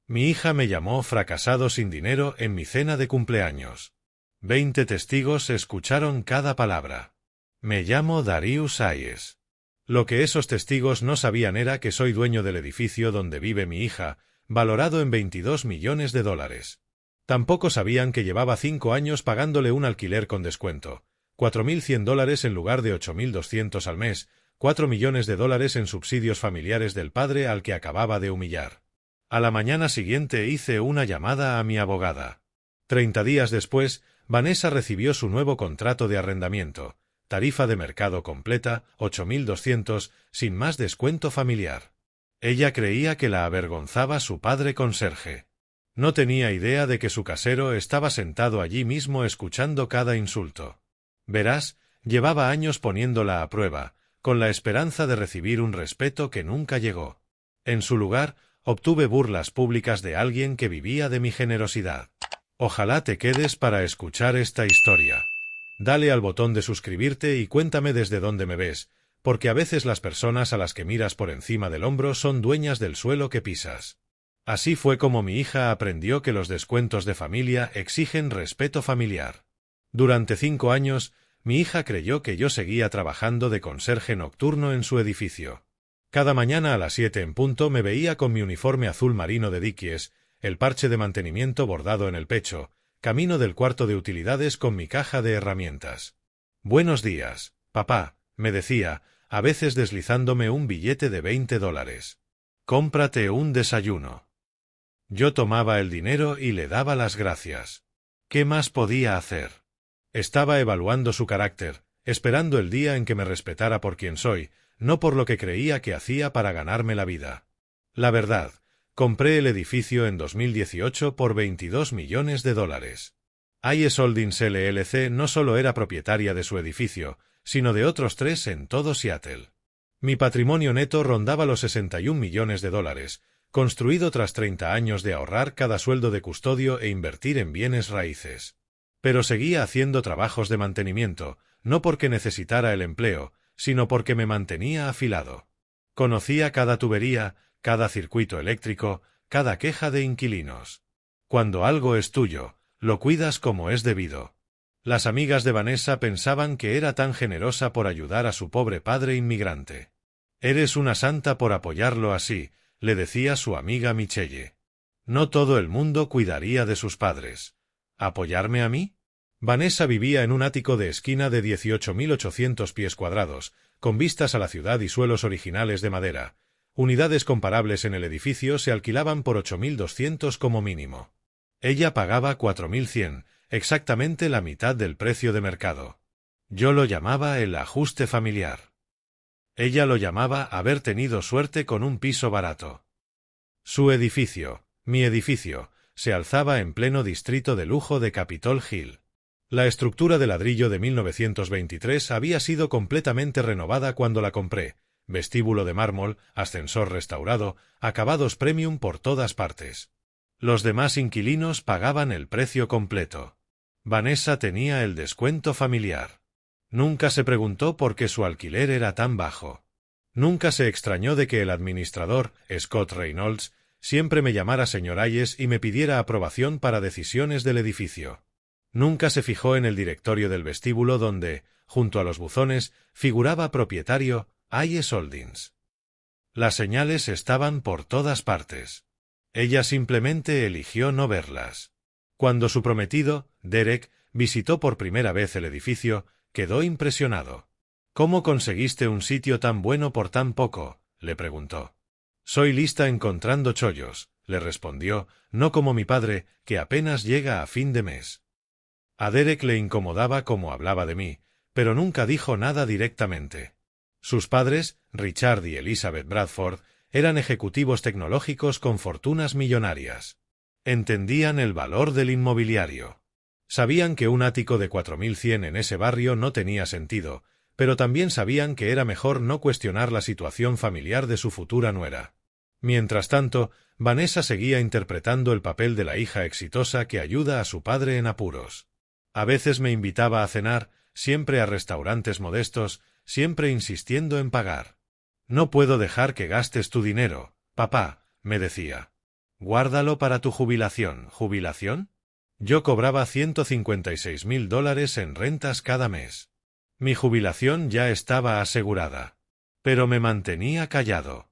Mi hija me llamó fracasado sin dinero en mi cena de cumpleaños. 20 testigos escucharon cada palabra. Me llamo Darius Hayes. Lo que esos testigos no sabían era que soy dueño del edificio donde vive mi hija, valorado en 22 millones de dólares. Tampoco sabían que llevaba 5 años pagándole un alquiler con descuento, $4.100 en lugar de $8.200 al mes, $4 millones en subsidios familiares del padre al que acababa de humillar. A la mañana siguiente hice una llamada a mi abogada. 30 días después, Vanessa recibió su nuevo contrato de arrendamiento, tarifa de mercado completa, $8.200, sin más descuento familiar. Ella creía que la avergonzaba su padre conserje. No tenía idea de que su casero estaba sentado allí mismo escuchando cada insulto. Verás, llevaba años poniéndola a prueba, con la esperanza de recibir un respeto que nunca llegó. En su lugar, obtuve burlas públicas de alguien que vivía de mi generosidad. Ojalá te quedes para escuchar esta historia. Dale al botón de suscribirte y cuéntame desde dónde me ves, porque a veces las personas a las que miras por encima del hombro son dueñas del suelo que pisas. Así fue como mi hija aprendió que los descuentos de familia exigen respeto familiar. Durante 5 años, mi hija creyó que yo seguía trabajando de conserje nocturno en su edificio. Cada mañana a las 7 en punto me veía con mi uniforme azul marino de Dickies, el parche de mantenimiento bordado en el pecho, camino del cuarto de utilidades con mi caja de herramientas. «Buenos días, papá», me decía, a veces deslizándome un billete de $20. «Cómprate un desayuno». Yo tomaba el dinero y le daba las gracias. ¿Qué más podía hacer? Estaba evaluando su carácter, esperando el día en que me respetara por quien soy, no por lo que creía que hacía para ganarme la vida. La verdad, compré el edificio en 2018 por $22 millones. Hayes Holdings LLC no solo era propietaria de su edificio, sino de otros 3 en todo Seattle. Mi patrimonio neto rondaba los $61 millones, construido tras 30 años de ahorrar cada sueldo de custodio e invertir en bienes raíces. Pero seguía haciendo trabajos de mantenimiento, no porque necesitara el empleo, sino porque me mantenía afilado. Conocía cada tubería, cada circuito eléctrico, cada queja de inquilinos. Cuando algo es tuyo, lo cuidas como es debido. Las amigas de Vanessa pensaban que era tan generosa por ayudar a su pobre padre inmigrante. «Eres una santa por apoyarlo así», le decía su amiga Michelle. «No todo el mundo cuidaría de sus padres. ¿Apoyarme a mí?» Vanessa vivía en un ático de esquina de 18.800 pies cuadrados, con vistas a la ciudad y suelos originales de madera. Unidades comparables en el edificio se alquilaban por $8.200 como mínimo. Ella pagaba $4.100, exactamente la mitad del precio de mercado. Yo lo llamaba el ajuste familiar. Ella lo llamaba haber tenido suerte con un piso barato. Su edificio, mi edificio, se alzaba en pleno distrito de lujo de Capitol Hill. La estructura de ladrillo de 1923 había sido completamente renovada cuando la compré, vestíbulo de mármol, ascensor restaurado, acabados premium por todas partes. Los demás inquilinos pagaban el precio completo. Vanessa tenía el descuento familiar. Nunca se preguntó por qué su alquiler era tan bajo. Nunca se extrañó de que el administrador, Scott Reynolds, siempre me llamara señor Hayes y me pidiera aprobación para decisiones del edificio. Nunca se fijó en el directorio del vestíbulo donde, junto a los buzones, figuraba propietario Hayes Holdings. Las señales estaban por todas partes. Ella simplemente eligió no verlas. Cuando su prometido, Derek, visitó por primera vez el edificio, quedó impresionado. «¿Cómo conseguiste un sitio tan bueno por tan poco?», le preguntó. «Soy lista encontrando chollos», le respondió, no como mi padre, que apenas llega a fin de mes. A Derek le incomodaba cómo hablaba de mí, pero nunca dijo nada directamente. Sus padres, Richard y Elizabeth Bradford, eran ejecutivos tecnológicos con fortunas millonarias. Entendían el valor del inmobiliario. Sabían que un ático de 4.100 en ese barrio no tenía sentido, pero también sabían que era mejor no cuestionar la situación familiar de su futura nuera. Mientras tanto, Vanessa seguía interpretando el papel de la hija exitosa que ayuda a su padre en apuros. A veces me invitaba a cenar, siempre a restaurantes modestos, siempre insistiendo en pagar. «No puedo dejar que gastes tu dinero, papá», me decía. Guárdalo para tu jubilación. ¿Jubilación? Yo cobraba $156,000 en rentas cada mes. Mi jubilación ya estaba asegurada. Pero me mantenía callado.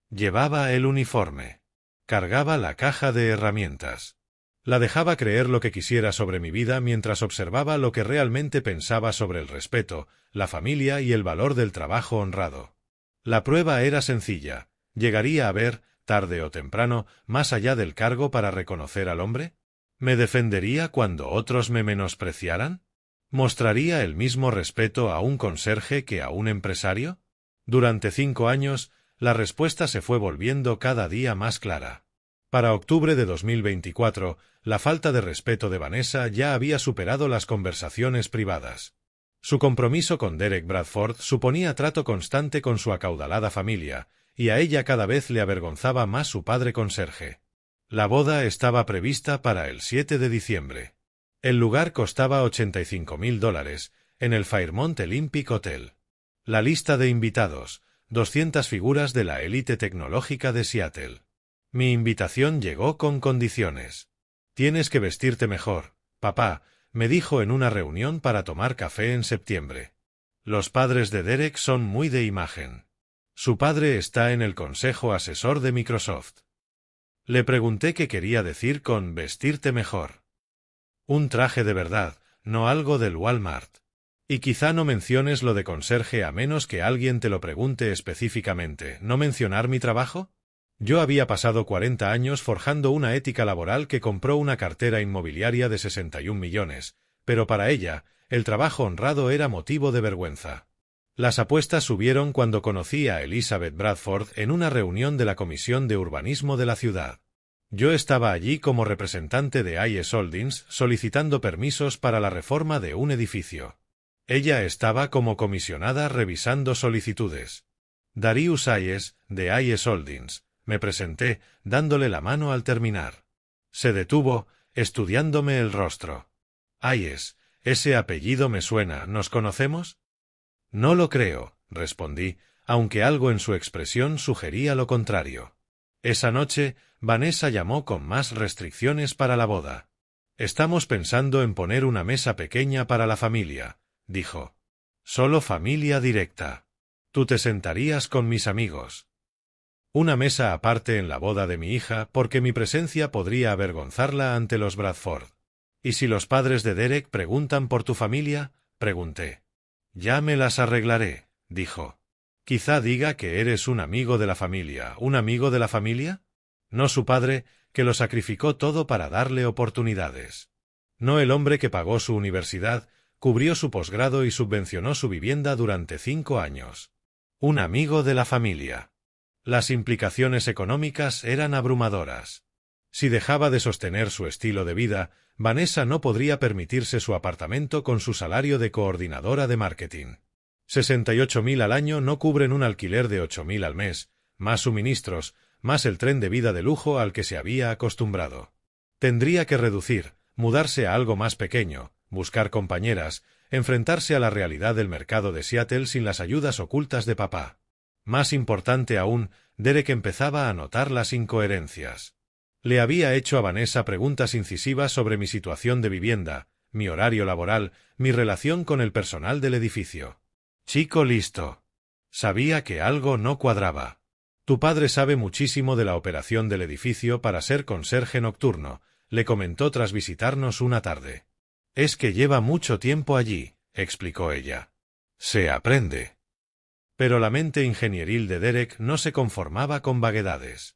Llevaba el uniforme. Cargaba la caja de herramientas. La dejaba creer lo que quisiera sobre mi vida mientras observaba lo que realmente pensaba sobre el respeto, la familia y el valor del trabajo honrado. La prueba era sencilla. ¿Llegaría a ver, tarde o temprano, más allá del cargo para reconocer al hombre? ¿Me defendería cuando otros me menospreciaran? ¿Mostraría el mismo respeto a un conserje que a un empresario? Durante 5 años, la respuesta se fue volviendo cada día más clara. Para octubre de 2024, la falta de respeto de Vanessa ya había superado las conversaciones privadas. Su compromiso con Derek Bradford suponía trato constante con su acaudalada familia, y a ella cada vez le avergonzaba más su padre conserje. La boda estaba prevista para el 7 de diciembre. El lugar costaba $85,000, en el Fairmont Olympic Hotel. La lista de invitados, 200 figuras de la élite tecnológica de Seattle. Mi invitación llegó con condiciones. Tienes que vestirte mejor, papá, me dijo en una reunión para tomar café en septiembre. Los padres de Derek son muy de imagen. Su padre está en el consejo asesor de Microsoft. Le pregunté qué quería decir con vestirte mejor. Un traje de verdad, no algo del Walmart. Y quizá no menciones lo de conserje a menos que alguien te lo pregunte específicamente. ¿No mencionar mi trabajo? Yo había pasado 40 años forjando una ética laboral que compró una cartera inmobiliaria de 61 millones, pero para ella, el trabajo honrado era motivo de vergüenza. Las apuestas subieron cuando conocí a Elizabeth Bradford en una reunión de la Comisión de Urbanismo de la ciudad. Yo estaba allí como representante de IS Holdings solicitando permisos para la reforma de un edificio. Ella estaba como comisionada revisando solicitudes. Darius Ayes, de IS Holdings. Me presenté, dándole la mano al terminar. Se detuvo, estudiándome el rostro. Ayes, ese apellido me suena, ¿nos conocemos? No lo creo, respondí, aunque algo en su expresión sugería lo contrario. Esa noche, Vanessa llamó con más restricciones para la boda. Estamos pensando en poner una mesa pequeña para la familia, dijo. Solo familia directa. Tú te sentarías con mis amigos. Una mesa aparte en la boda de mi hija porque mi presencia podría avergonzarla ante los Bradford. ¿Y si los padres de Derek preguntan por tu familia? Pregunté. Ya me las arreglaré, dijo. Quizá diga que eres un amigo de la familia. ¿Un amigo de la familia? No su padre, que lo sacrificó todo para darle oportunidades. No el hombre que pagó su universidad, cubrió su posgrado y subvencionó su vivienda durante 5 años. Un amigo de la familia. Las implicaciones económicas eran abrumadoras. Si dejaba de sostener su estilo de vida, Vanessa no podría permitirse su apartamento con su salario de coordinadora de marketing. 68.000 al año no cubren un alquiler de 8.000 al mes, más suministros, más el tren de vida de lujo al que se había acostumbrado. Tendría que reducir, mudarse a algo más pequeño, buscar compañeras, enfrentarse a la realidad del mercado de Seattle sin las ayudas ocultas de papá. Más importante aún, Derek empezaba a notar las incoherencias. Le había hecho a Vanessa preguntas incisivas sobre mi situación de vivienda, mi horario laboral, mi relación con el personal del edificio. Chico listo. Sabía que algo no cuadraba. Tu padre sabe muchísimo de la operación del edificio para ser conserje nocturno, le comentó tras visitarnos una tarde. Es que lleva mucho tiempo allí, explicó ella. Se aprende. Pero la mente ingenieril de Derek no se conformaba con vaguedades.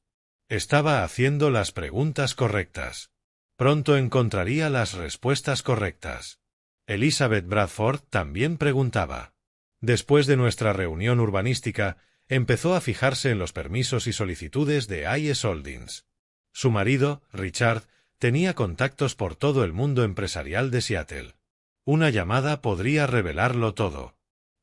Estaba haciendo las preguntas correctas. Pronto encontraría las respuestas correctas. Elizabeth Bradford también preguntaba. Después de nuestra reunión urbanística, empezó a fijarse en los permisos y solicitudes de IS Holdings. Su marido, Richard, tenía contactos por todo el mundo empresarial de Seattle. Una llamada podría revelarlo todo.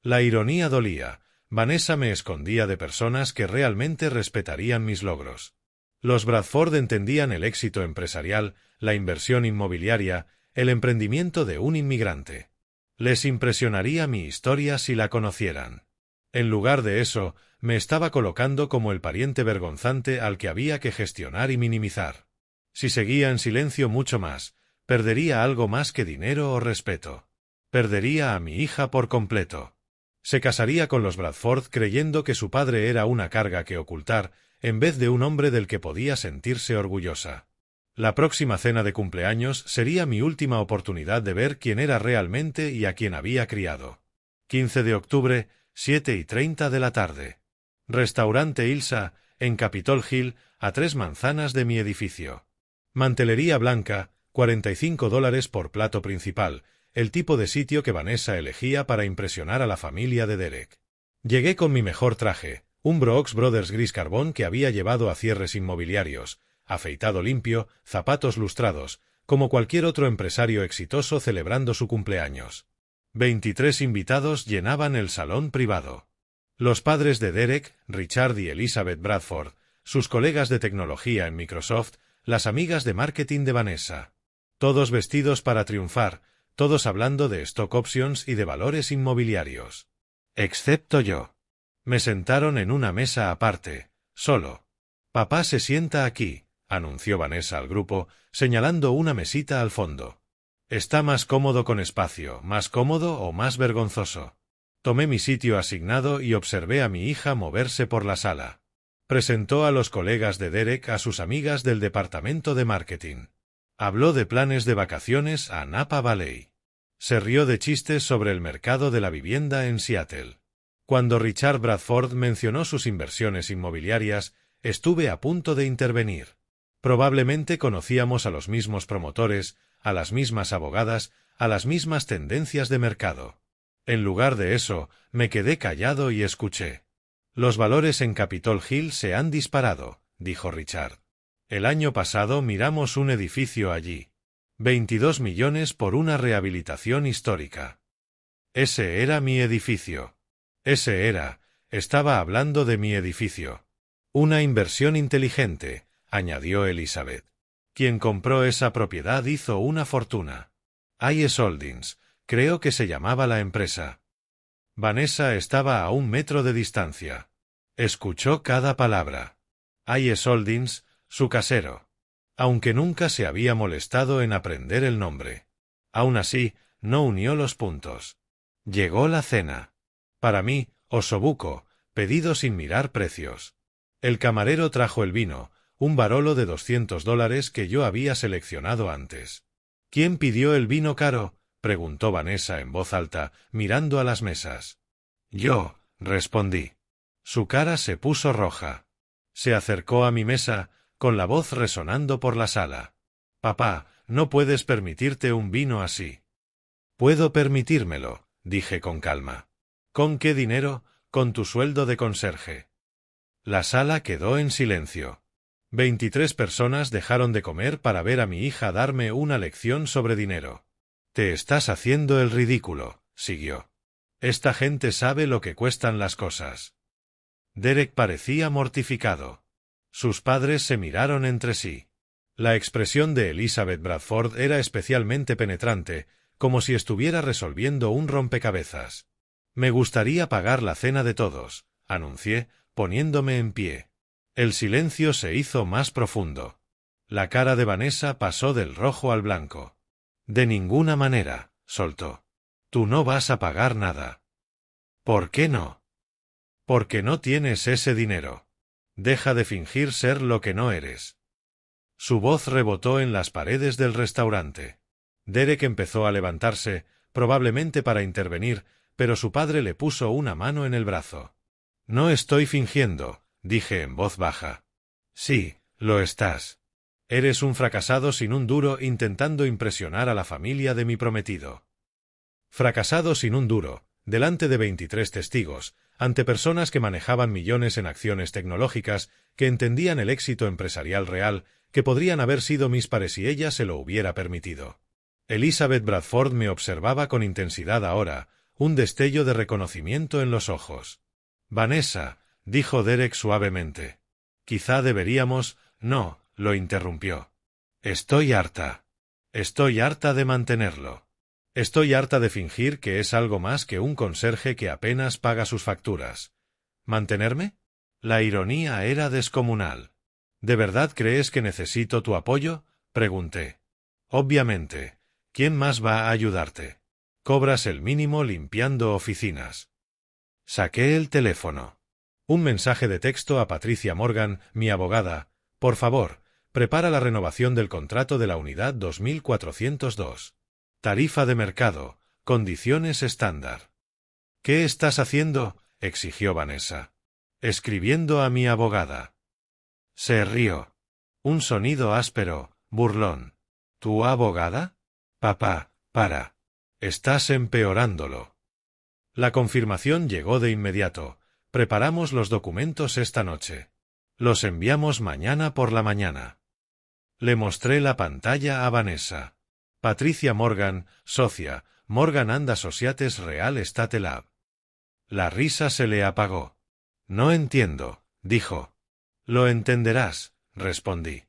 La ironía dolía. Vanessa me escondía de personas que realmente respetarían mis logros. Los Bradford entendían el éxito empresarial, la inversión inmobiliaria, el emprendimiento de un inmigrante. Les impresionaría mi historia si la conocieran. En lugar de eso, me estaba colocando como el pariente vergonzante al que había que gestionar y minimizar. Si seguía en silencio mucho más, perdería algo más que dinero o respeto. Perdería a mi hija por completo. Se casaría con los Bradford creyendo que su padre era una carga que ocultar, en vez de un hombre del que podía sentirse orgullosa. La próxima cena de cumpleaños sería mi última oportunidad de ver quién era realmente y a quién había criado. 15 de octubre, 7:30 de la tarde. Restaurante Ilsa, en Capitol Hill, a 3 manzanas de mi edificio. Mantelería blanca, $45 por plato principal, el tipo de sitio que Vanessa elegía para impresionar a la familia de Derek. Llegué con mi mejor traje, un Brooks Brothers gris carbón que había llevado a cierres inmobiliarios, afeitado limpio, zapatos lustrados, como cualquier otro empresario exitoso celebrando su cumpleaños. 23 invitados llenaban el salón privado. Los padres de Derek, Richard y Elizabeth Bradford, sus colegas de tecnología en Microsoft, las amigas de marketing de Vanessa. Todos vestidos para triunfar, todos hablando de stock options y de valores inmobiliarios. Excepto yo. Me sentaron en una mesa aparte, solo. Papá se sienta aquí, anunció Vanessa al grupo, señalando una mesita al fondo. Está más cómodo con espacio, más cómodo o más vergonzoso. Tomé mi sitio asignado y observé a mi hija moverse por la sala. Presentó a los colegas de Derek a sus amigas del departamento de marketing. Habló de planes de vacaciones a Napa Valley. Se rió de chistes sobre el mercado de la vivienda en Seattle. Cuando Richard Bradford mencionó sus inversiones inmobiliarias, estuve a punto de intervenir. Probablemente conocíamos a los mismos promotores, a las mismas abogadas, a las mismas tendencias de mercado. En lugar de eso, me quedé callado y escuché. Los valores en Capitol Hill se han disparado, dijo Richard. El año pasado miramos un edificio allí. 22 millones por una rehabilitación histórica. Ese era mi edificio. Estaba hablando de mi edificio. Una inversión inteligente, añadió Elizabeth. Quien compró esa propiedad hizo una fortuna. IS Holdings, creo que se llamaba la empresa. Vanessa estaba a 1 metro de distancia. Escuchó cada palabra. IS Holdings, su casero. Aunque nunca se había molestado en aprender el nombre. Aún así, no unió los puntos. Llegó la cena. Para mí, osobuco, pedido sin mirar precios. El camarero trajo el vino, un barolo de $200 que yo había seleccionado antes. ¿Quién pidió el vino caro?, preguntó Vanessa en voz alta, mirando a las mesas. Yo, respondí. Su cara se puso roja. Se acercó a mi mesa, con la voz resonando por la sala. Papá, no puedes permitirte un vino así. Puedo permitírmelo, dije con calma. ¿Con qué dinero? Con tu sueldo de conserje. La sala quedó en silencio. 23 personas dejaron de comer para ver a mi hija darme una lección sobre dinero. Te estás haciendo el ridículo, siguió. Esta gente sabe lo que cuestan las cosas. Derek parecía mortificado. Sus padres se miraron entre sí. La expresión de Elizabeth Bradford era especialmente penetrante, como si estuviera resolviendo un rompecabezas. Me gustaría pagar la cena de todos, anuncié, poniéndome en pie. El silencio se hizo más profundo. La cara de Vanessa pasó del rojo al blanco. De ninguna manera, soltó. Tú no vas a pagar nada. ¿Por qué no? Porque no tienes ese dinero. Deja de fingir ser lo que no eres. Su voz rebotó en las paredes del restaurante. Derek empezó a levantarse, probablemente para intervenir, pero su padre le puso una mano en el brazo. No estoy fingiendo, dije en voz baja. Sí, lo estás. Eres un fracasado sin un duro intentando impresionar a la familia de mi prometido. Fracasado sin un duro, delante de 23 testigos, ante personas que manejaban millones en acciones tecnológicas, que entendían el éxito empresarial real, que podrían haber sido mis pares si ella se lo hubiera permitido. Elizabeth Bradford me observaba con intensidad ahora, un destello de reconocimiento en los ojos. Vanessa, dijo Derek suavemente. Quizá deberíamos... No, lo interrumpió. Estoy harta. Estoy harta de mantenerlo. Estoy harta de fingir que es algo más que un conserje que apenas paga sus facturas. ¿Mantenerme? La ironía era descomunal. ¿De verdad crees que necesito tu apoyo?, pregunté. Obviamente. ¿Quién más va a ayudarte? Cobras el mínimo limpiando oficinas. Saqué el teléfono. Un mensaje de texto a Patricia Morgan, mi abogada. Por favor, prepara la renovación del contrato de la unidad 2402. Tarifa de mercado, condiciones estándar. ¿Qué estás haciendo?, exigió Vanessa. Escribiendo a mi abogada. Se rió. Un sonido áspero, burlón. ¿Tu abogada? Papá, para. Estás empeorándolo. La confirmación llegó de inmediato. Preparamos los documentos esta noche. Los enviamos mañana por la mañana. Le mostré la pantalla a Vanessa. Patricia Morgan, socia, Morgan & Associates Real Estate Lab. La risa se le apagó. No entiendo, dijo. Lo entenderás, respondí.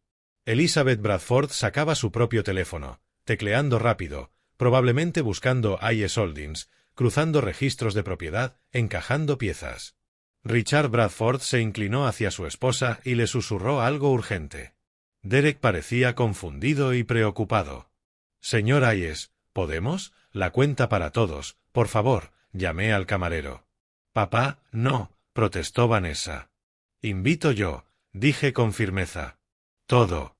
Elizabeth Bradford sacaba su propio teléfono, tecleando rápido, probablemente buscando IS Holdings, cruzando registros de propiedad, encajando piezas. Richard Bradford se inclinó hacia su esposa y le susurró algo urgente. Derek parecía confundido y preocupado. Señor Hayes, ¿podemos? La cuenta para todos, por favor, llamé al camarero. Papá, no, protestó Vanessa. Invito yo, dije con firmeza. Todo.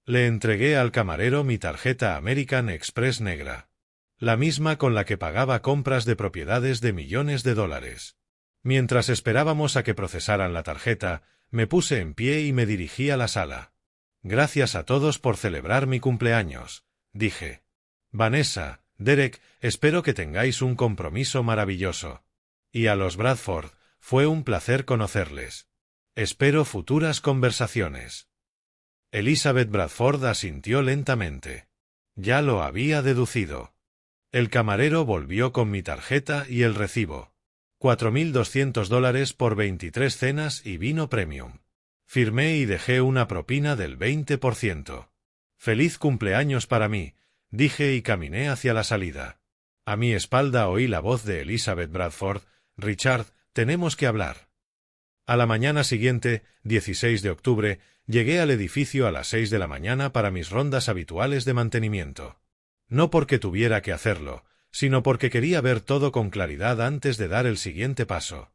Le entregué al camarero mi tarjeta American Express negra. La misma con la que pagaba compras de propiedades de millones de dólares. Mientras esperábamos a que procesaran la tarjeta, me puse en pie y me dirigí a la sala. Gracias a todos por celebrar mi cumpleaños, dije. Vanessa, Derek, espero que tengáis un compromiso maravilloso. Y a los Bradford, fue un placer conocerles. Espero futuras conversaciones. Elizabeth Bradford asintió lentamente. Ya lo había deducido. El camarero volvió con mi tarjeta y el recibo. $4.200 por 23 cenas y vino premium. Firmé y dejé una propina del 20%. Feliz cumpleaños para mí, dije y caminé hacia la salida. A mi espalda oí la voz de Elizabeth Bradford. Richard, tenemos que hablar. A la mañana siguiente, 16 de octubre, llegué al edificio a las 6 de la mañana para mis rondas habituales de mantenimiento. No porque tuviera que hacerlo, sino porque quería ver todo con claridad antes de dar el siguiente paso.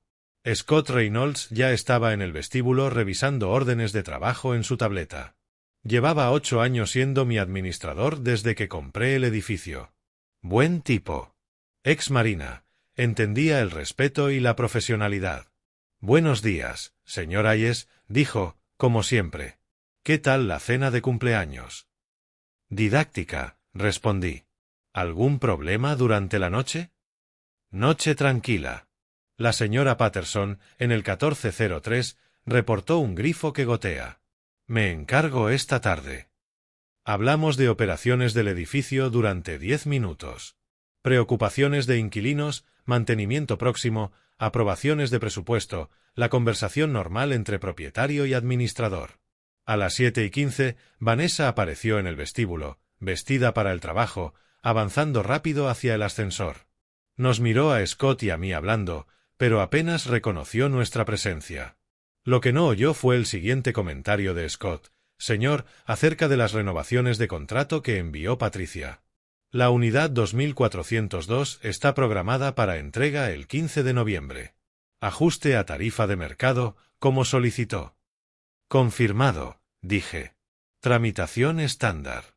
Scott Reynolds ya estaba en el vestíbulo revisando órdenes de trabajo en su tableta. Llevaba 8 años siendo mi administrador desde que compré el edificio. Buen tipo. Ex marina. Entendía el respeto y la profesionalidad. Buenos días, señor Hayes, dijo, como siempre. ¿Qué tal la cena de cumpleaños? Didáctica, respondí. ¿Algún problema durante la noche? Noche tranquila. La señora Patterson, en el 1403, reportó un grifo que gotea. Me encargo esta tarde. Hablamos de operaciones del edificio durante 10 minutos. Preocupaciones de inquilinos, mantenimiento próximo, aprobaciones de presupuesto, la conversación normal entre propietario y administrador. A las 7:15, Vanessa apareció en el vestíbulo, vestida para el trabajo, avanzando rápido hacia el ascensor. Nos miró a Scott y a mí hablando, pero apenas reconoció nuestra presencia. Lo que no oyó fue el siguiente comentario de Scott. Señor, acerca de las renovaciones de contrato que envió Patricia. La unidad 2402 está programada para entrega el 15 de noviembre. Ajuste a tarifa de mercado, como solicitó. Confirmado, dije. Tramitación estándar.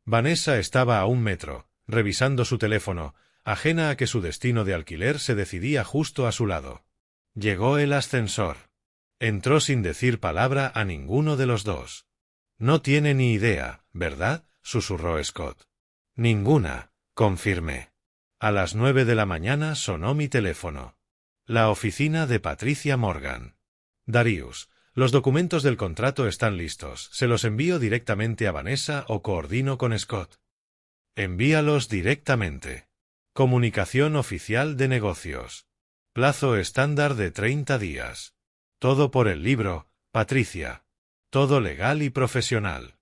Vanessa estaba a 1 metro, revisando su teléfono, ajena a que su destino de alquiler se decidía justo a su lado. Llegó el ascensor. Entró sin decir palabra a ninguno de los dos. No tiene ni idea, ¿verdad?, susurró Scott. Ninguna, confirmé. A las 9 de la mañana sonó mi teléfono. La oficina de Patricia Morgan. Darius, los documentos del contrato están listos. ¿Se los envío directamente a Vanessa o coordino con Scott? Envíalos directamente. Comunicación oficial de negocios. Plazo estándar de 30 días. Todo por el libro, Patricia. Todo legal y profesional.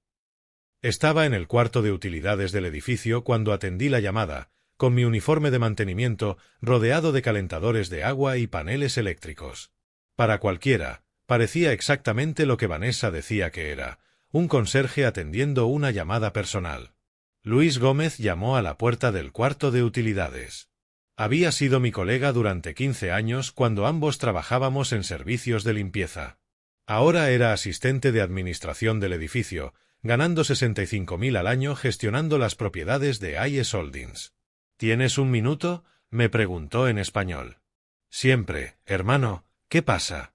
Estaba en el cuarto de utilidades del edificio cuando atendí la llamada, con mi uniforme de mantenimiento rodeado de calentadores de agua y paneles eléctricos. Para cualquiera, parecía exactamente lo que Vanessa decía que era, un conserje atendiendo una llamada personal. Luis Gómez llamó a la puerta del cuarto de utilidades. Había sido mi colega durante 15 años cuando ambos trabajábamos en servicios de limpieza. Ahora era asistente de administración del edificio, ganando 65.000 al año gestionando las propiedades de IS Holdings. ¿Tienes un minuto?, me preguntó en español. Siempre, hermano, ¿qué pasa?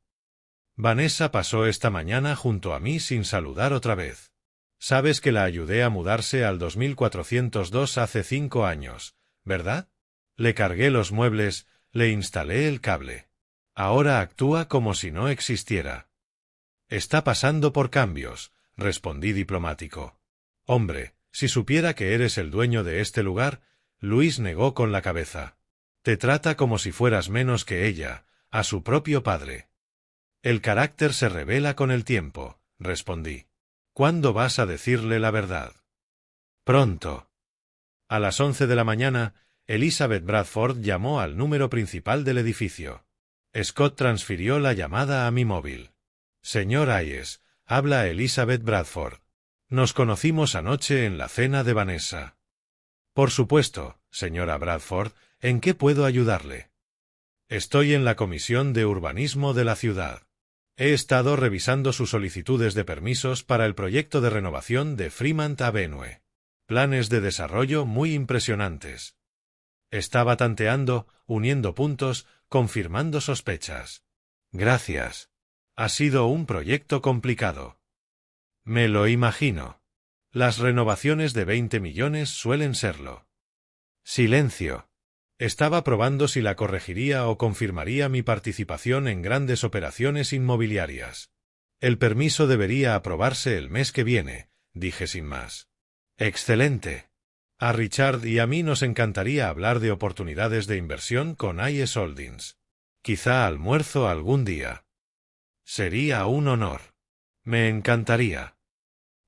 Vanessa pasó esta mañana junto a mí sin saludar otra vez. Sabes que la ayudé a mudarse al 2402 hace 5 años, ¿verdad? Le cargué los muebles, le instalé el cable. Ahora actúa como si no existiera. Está pasando por cambios, respondí diplomático. Hombre, si supiera que eres el dueño de este lugar, Luis negó con la cabeza. Te trata como si fueras menos que ella, a su propio padre. El carácter se revela con el tiempo, respondí. ¿Cuándo vas a decirle la verdad? Pronto. A las 11 de la mañana, Elizabeth Bradford llamó al número principal del edificio. Scott transfirió la llamada a mi móvil. Señor Hayes, habla Elizabeth Bradford. Nos conocimos anoche en la cena de Vanessa. Por supuesto, señora Bradford, ¿en qué puedo ayudarle? Estoy en la Comisión de Urbanismo de la ciudad. He estado revisando sus solicitudes de permisos para el proyecto de renovación de Fremont Avenue. Planes de desarrollo muy impresionantes. Estaba tanteando, uniendo puntos, confirmando sospechas. Gracias. Ha sido un proyecto complicado. Me lo imagino. Las renovaciones de 20 millones suelen serlo. Silencio. Estaba probando si la corregiría o confirmaría mi participación en grandes operaciones inmobiliarias. El permiso debería aprobarse el mes que viene, dije sin más. Excelente. A Richard y a mí nos encantaría hablar de oportunidades de inversión con IS Holdings. Quizá almuerzo algún día. Sería un honor. Me encantaría.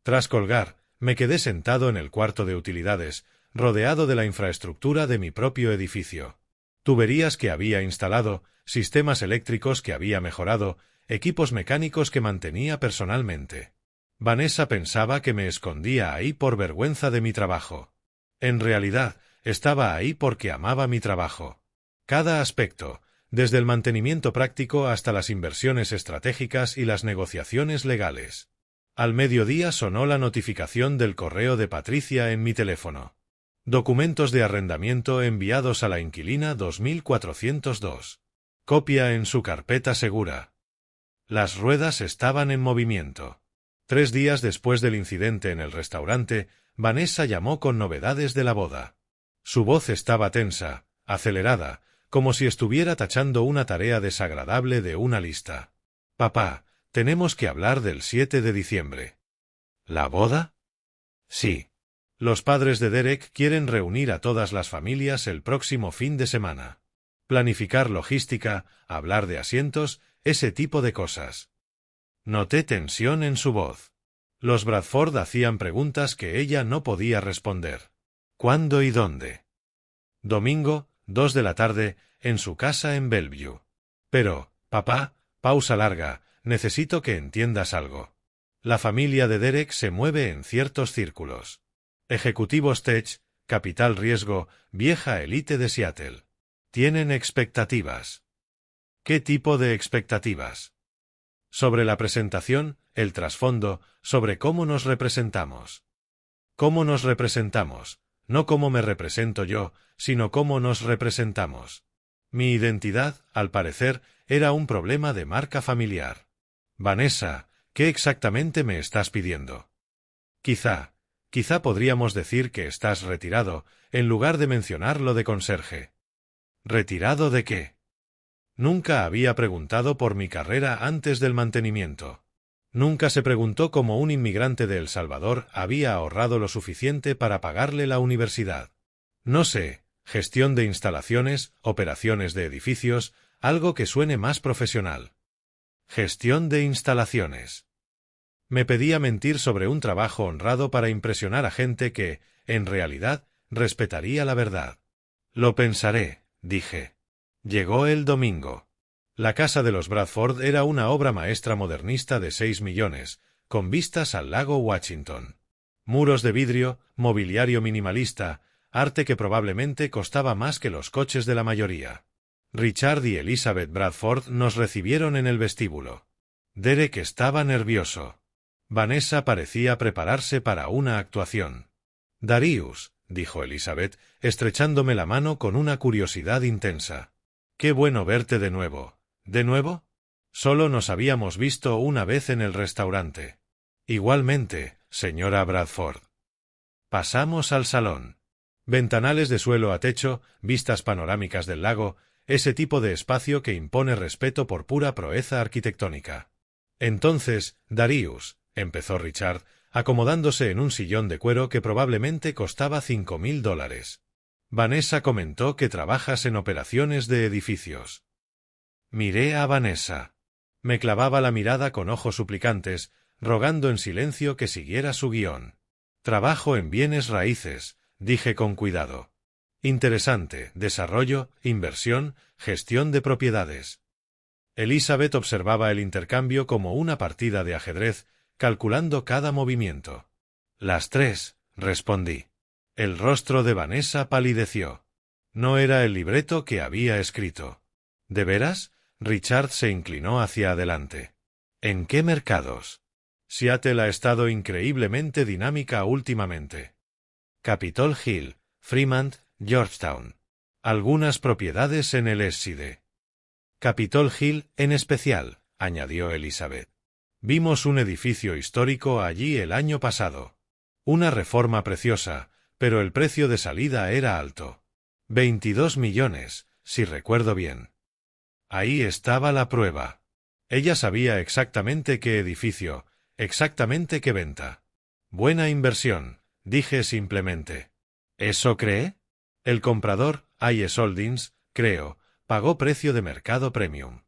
Tras colgar, me quedé sentado en el cuarto de utilidades, rodeado de la infraestructura de mi propio edificio. Tuberías que había instalado, sistemas eléctricos que había mejorado, equipos mecánicos que mantenía personalmente. Vanessa pensaba que me escondía ahí por vergüenza de mi trabajo. En realidad, estaba ahí porque amaba mi trabajo. Cada aspecto, desde el mantenimiento práctico hasta las inversiones estratégicas y las negociaciones legales. Al mediodía sonó la notificación del correo de Patricia en mi teléfono. Documentos de arrendamiento enviados a la inquilina 2402. Copia en su carpeta segura. Las ruedas estaban en movimiento. 3 días después del incidente en el restaurante, Vanessa llamó con novedades de la boda. Su voz estaba tensa, acelerada, como si estuviera tachando una tarea desagradable de una lista. Papá, tenemos que hablar del 7 de diciembre. ¿La boda? Sí. Los padres de Derek quieren reunir a todas las familias el próximo fin de semana. Planificar logística, hablar de asientos, ese tipo de cosas. Noté tensión en su voz. Los Bradford hacían preguntas que ella no podía responder. ¿Cuándo y dónde? Domingo, 2 de la tarde, en su casa en Bellevue. Pero, papá, pausa larga, necesito que entiendas algo. La familia de Derek se mueve en ciertos círculos. Ejecutivos tech, capital riesgo, vieja élite de Seattle. Tienen expectativas. ¿Qué tipo de expectativas? Sobre la presentación, el trasfondo, sobre cómo nos representamos. ¿Cómo nos representamos? No cómo me represento yo, sino cómo nos representamos. Mi identidad, al parecer, era un problema de marca familiar. Vanessa, ¿qué exactamente me estás pidiendo? Quizá podríamos decir que estás retirado, en lugar de mencionar lo de conserje. ¿Retirado de qué? Nunca había preguntado por mi carrera antes del mantenimiento. Nunca se preguntó cómo un inmigrante de El Salvador había ahorrado lo suficiente para pagarle la universidad. No sé, gestión de instalaciones, operaciones de edificios, algo que suene más profesional. Gestión de instalaciones. Me pedía mentir sobre un trabajo honrado para impresionar a gente que, en realidad, respetaría la verdad. Lo pensaré, dije. Llegó el domingo. La casa de los Bradford era una obra maestra modernista de 6 millones, con vistas al lago Washington. Muros de vidrio, mobiliario minimalista, arte que probablemente costaba más que los coches de la mayoría. Richard y Elizabeth Bradford nos recibieron en el vestíbulo. Derek estaba nervioso. Vanessa parecía prepararse para una actuación. «Darius», dijo Elizabeth, estrechándome la mano con una curiosidad intensa. «Qué bueno verte de nuevo». «¿De nuevo?» Solo nos habíamos visto una vez en el restaurante. «Igualmente, señora Bradford». Pasamos al salón. Ventanales de suelo a techo, vistas panorámicas del lago, ese tipo de espacio que impone respeto por pura proeza arquitectónica. «Entonces, Darius», empezó Richard, acomodándose en un sillón de cuero que probablemente costaba $5.000. «Vanessa comentó que trabajas en operaciones de edificios». Miré a Vanessa. Me clavaba la mirada con ojos suplicantes, rogando en silencio que siguiera su guión. «Trabajo en bienes raíces», dije con cuidado. «Interesante, desarrollo, inversión, gestión de propiedades». Elizabeth observaba el intercambio como una partida de ajedrez, calculando cada movimiento. «Las 3», respondí. El rostro de Vanessa palideció. No era el libreto que había escrito. «¿De veras?» Richard se inclinó hacia adelante. «¿En qué mercados?» «Seattle ha estado increíblemente dinámica últimamente. Capitol Hill, Fremont, Georgetown. Algunas propiedades en el Eastside». «Capitol Hill en especial», añadió Elizabeth. «Vimos un edificio histórico allí el año pasado. Una reforma preciosa, pero el precio de salida era alto. 22 millones, si recuerdo bien». Ahí estaba la prueba. Ella sabía exactamente qué edificio, exactamente qué venta. «Buena inversión», dije simplemente. «¿Eso cree?» El comprador, I.S. Holdings, creo, pagó precio de mercado premium.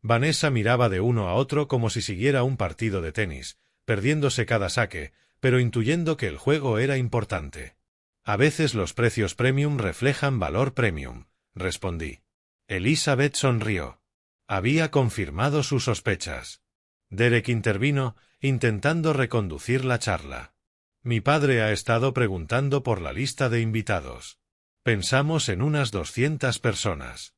Vanessa miraba de uno a otro como si siguiera un partido de tenis, perdiéndose cada saque, pero intuyendo que el juego era importante. «A veces los precios premium reflejan valor premium», respondí. Elizabeth sonrió. Había confirmado sus sospechas. Derek intervino, intentando reconducir la charla. «Mi padre ha estado preguntando por la lista de invitados. Pensamos en unas 200 personas».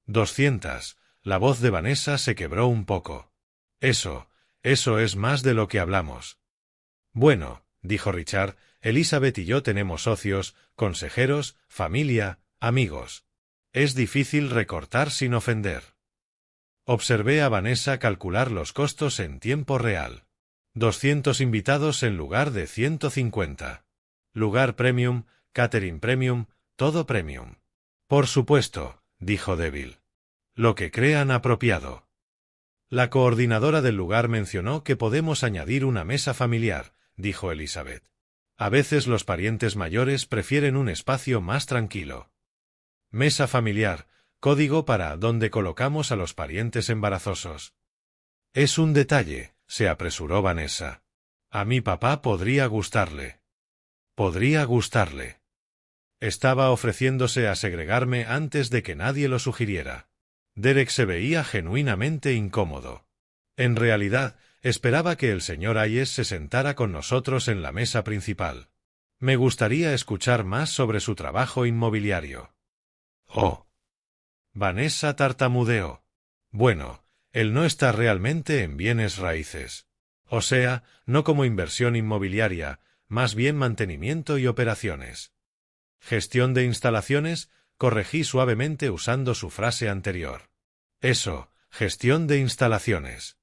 «200». La voz de Vanessa se quebró un poco. Eso es más de lo que hablamos». «Bueno», dijo Richard, «Elizabeth y yo tenemos socios, consejeros, familia, amigos. Es difícil recortar sin ofender». Observé a Vanessa calcular los costos en tiempo real. 200 invitados en lugar de 150. Lugar premium, catering premium, todo premium. «Por supuesto», dijo débil. «Lo que crean apropiado». «La coordinadora del lugar mencionó que podemos añadir una mesa familiar», dijo Elizabeth. «A veces los parientes mayores prefieren un espacio más tranquilo». «Mesa familiar, código para donde colocamos a los parientes embarazosos». «Es un detalle», se apresuró Vanessa. «A mi papá podría gustarle». «Podría gustarle». Estaba ofreciéndose a segregarme antes de que nadie lo sugiriera. Derek se veía genuinamente incómodo. En realidad, esperaba que el señor Hayes se sentara con nosotros en la mesa principal. Me gustaría escuchar más sobre su trabajo inmobiliario. «Oh». Vanessa tartamudeó. «Bueno, él no está realmente en bienes raíces. O sea, no como inversión inmobiliaria, más bien mantenimiento y operaciones». «Gestión de instalaciones», corregí suavemente usando su frase anterior. «Eso, gestión de instalaciones».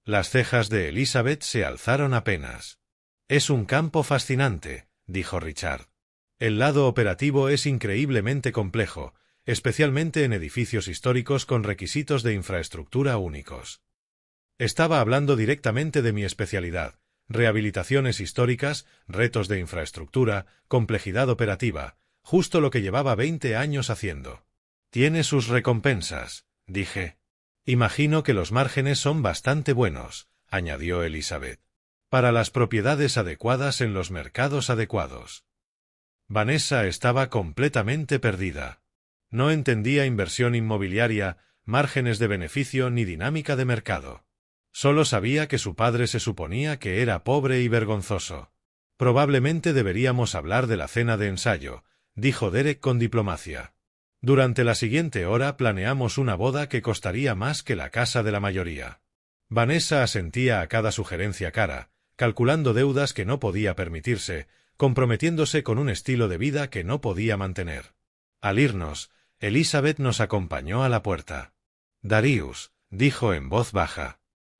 Las cejas de Elizabeth se alzaron apenas. «Es un campo fascinante», dijo Richard. «El lado operativo es increíblemente complejo, especialmente en edificios históricos con requisitos de infraestructura únicos». Estaba hablando directamente de mi especialidad: rehabilitaciones históricas, retos de infraestructura, complejidad operativa, justo lo que llevaba 20 años haciendo. «Tiene sus recompensas», dije. «Imagino que los márgenes son bastante buenos», añadió Elizabeth. Para las propiedades adecuadas en los mercados adecuados. Vanessa estaba completamente perdida. No entendía inversión inmobiliaria, márgenes de beneficio ni dinámica de mercado. Solo sabía que su padre se suponía que era pobre y vergonzoso. Probablemente deberíamos hablar de la cena de ensayo, dijo Derek con diplomacia. Durante la siguiente hora planeamos una boda que costaría más que la casa de la mayoría. Vanessa asentía a cada sugerencia cara, calculando deudas que no podía permitirse, comprometiéndose con un estilo de vida que no podía mantener. Al irnos, Elizabeth nos acompañó a la puerta. Darius, dijo en voz baja.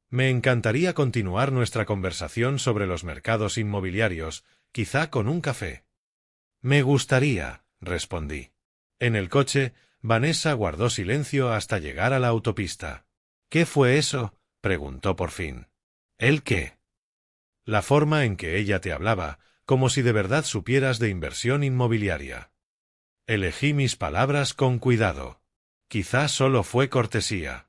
Me encantaría continuar nuestra conversación sobre los mercados inmobiliarios, quizá con un café. Me gustaría, respondí. En el coche, Vanessa guardó silencio hasta llegar a la autopista. ¿Qué fue eso?, preguntó por fin. ¿El qué? La forma en que ella te hablaba, como si de verdad supieras de inversión inmobiliaria. Elegí mis palabras con cuidado. Quizá solo fue cortesía.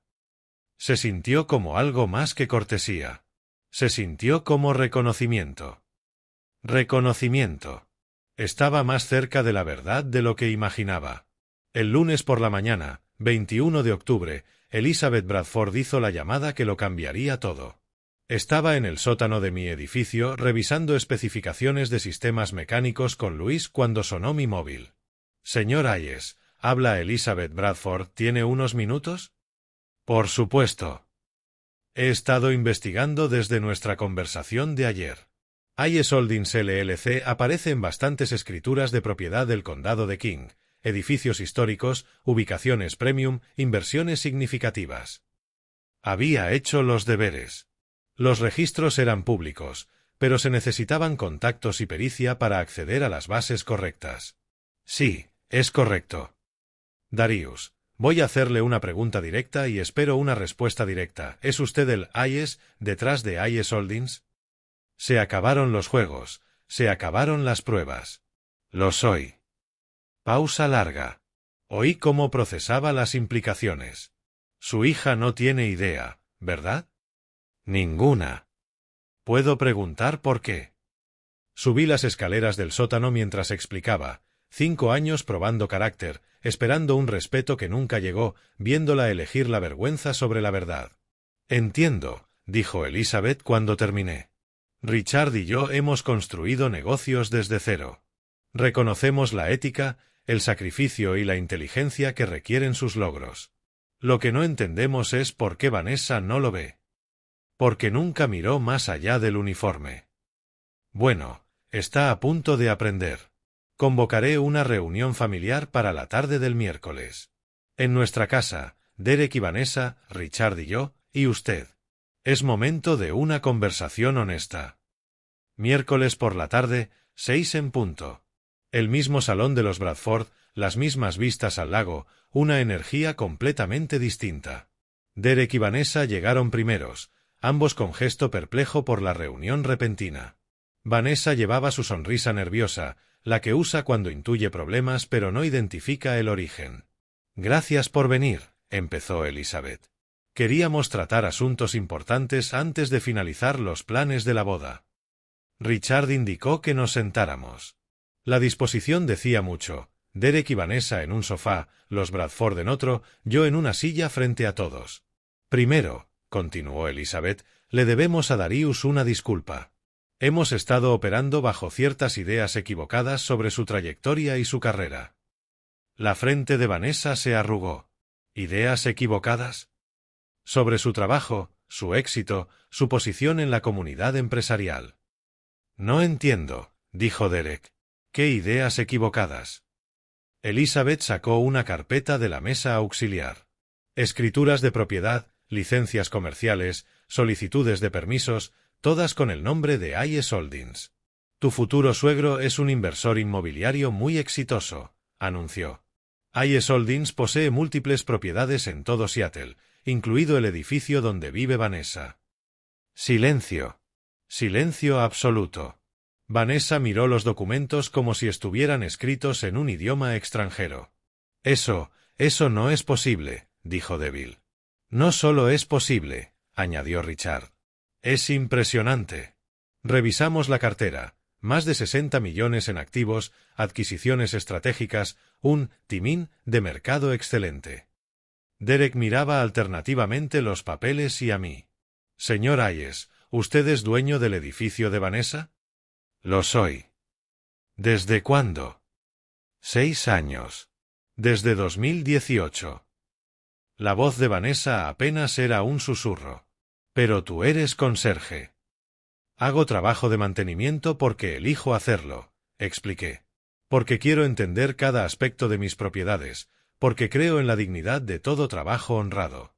Se sintió como algo más que cortesía. Se sintió como reconocimiento. Reconocimiento. Estaba más cerca de la verdad de lo que imaginaba. El lunes por la mañana, 21 de octubre, Elizabeth Bradford hizo la llamada que lo cambiaría todo. Estaba en el sótano de mi edificio revisando especificaciones de sistemas mecánicos con Luis cuando sonó mi móvil. Señor Hayes, habla Elizabeth Bradford, ¿tiene unos minutos? Por supuesto. He estado investigando desde nuestra conversación de ayer. Hayes Holdings LLC aparece en bastantes escrituras de propiedad del condado de King, edificios históricos, ubicaciones premium, inversiones significativas. Había hecho los deberes. Los registros eran públicos, pero se necesitaban contactos y pericia para acceder a las bases correctas. Sí, es correcto. Darius, voy a hacerle una pregunta directa y espero una respuesta directa. ¿Es usted el Hayes detrás de Hayes Holdings? Se acabaron los juegos, se acabaron las pruebas. Lo soy. Pausa larga. Oí cómo procesaba las implicaciones. Su hija no tiene idea, ¿verdad? Ninguna. ¿Puedo preguntar por qué? Subí las escaleras del sótano mientras explicaba. 5 años probando carácter, esperando un respeto que nunca llegó, viéndola elegir la vergüenza sobre la verdad. Entiendo, dijo Elizabeth cuando terminé. Richard y yo hemos construido negocios desde cero. Reconocemos la ética, el sacrificio y la inteligencia que requieren sus logros. Lo que no entendemos es por qué Vanessa no lo ve. Porque nunca miró más allá del uniforme. Bueno, está a punto de aprender. Convocaré una reunión familiar para la tarde del miércoles. En nuestra casa, Derek y Vanessa, Richard y yo, y usted. Es momento de una conversación honesta. Miércoles por la tarde, 6 en punto. El mismo salón de los Bradford, las mismas vistas al lago, una energía completamente distinta. Derek y Vanessa llegaron primeros, ambos con gesto perplejo por la reunión repentina. Vanessa llevaba su sonrisa nerviosa, la que usa cuando intuye problemas pero no identifica el origen. Gracias por venir, empezó Elizabeth. Queríamos tratar asuntos importantes antes de finalizar los planes de la boda. Richard indicó que nos sentáramos. La disposición decía mucho. Derek y Vanessa en un sofá, los Bradford en otro, yo en una silla frente a todos. Primero, continuó Elizabeth, le debemos a Darius una disculpa. Hemos estado operando bajo ciertas ideas equivocadas sobre su trayectoria y su carrera. La frente de Vanessa se arrugó. ¿Ideas equivocadas? Sobre su trabajo, su éxito, su posición en la comunidad empresarial. No entiendo, dijo Derek. ¿Qué ideas equivocadas? Elizabeth sacó una carpeta de la mesa auxiliar. Escrituras de propiedad, licencias comerciales, solicitudes de permisos, todas con el nombre de Hayes Holdings. Tu futuro suegro es un inversor inmobiliario muy exitoso, anunció. Hayes Holdings posee múltiples propiedades en todo Seattle, incluido el edificio donde vive Vanessa. Silencio. Silencio absoluto. Vanessa miró los documentos como si estuvieran escritos en un idioma extranjero. Eso no es posible, dijo débil. No solo es posible, añadió Richard. Es impresionante. Revisamos la cartera. Más de 60 millones en activos, adquisiciones estratégicas, un timín de mercado excelente. Derek miraba alternativamente los papeles y a mí. Señor Hayes, ¿usted es dueño del edificio de Vanessa? Lo soy. ¿Desde cuándo? 6 años. Desde 2018. La voz de Vanessa apenas era un susurro. Pero tú eres conserje. Hago trabajo de mantenimiento porque elijo hacerlo, expliqué. Porque quiero entender cada aspecto de mis propiedades, porque creo en la dignidad de todo trabajo honrado.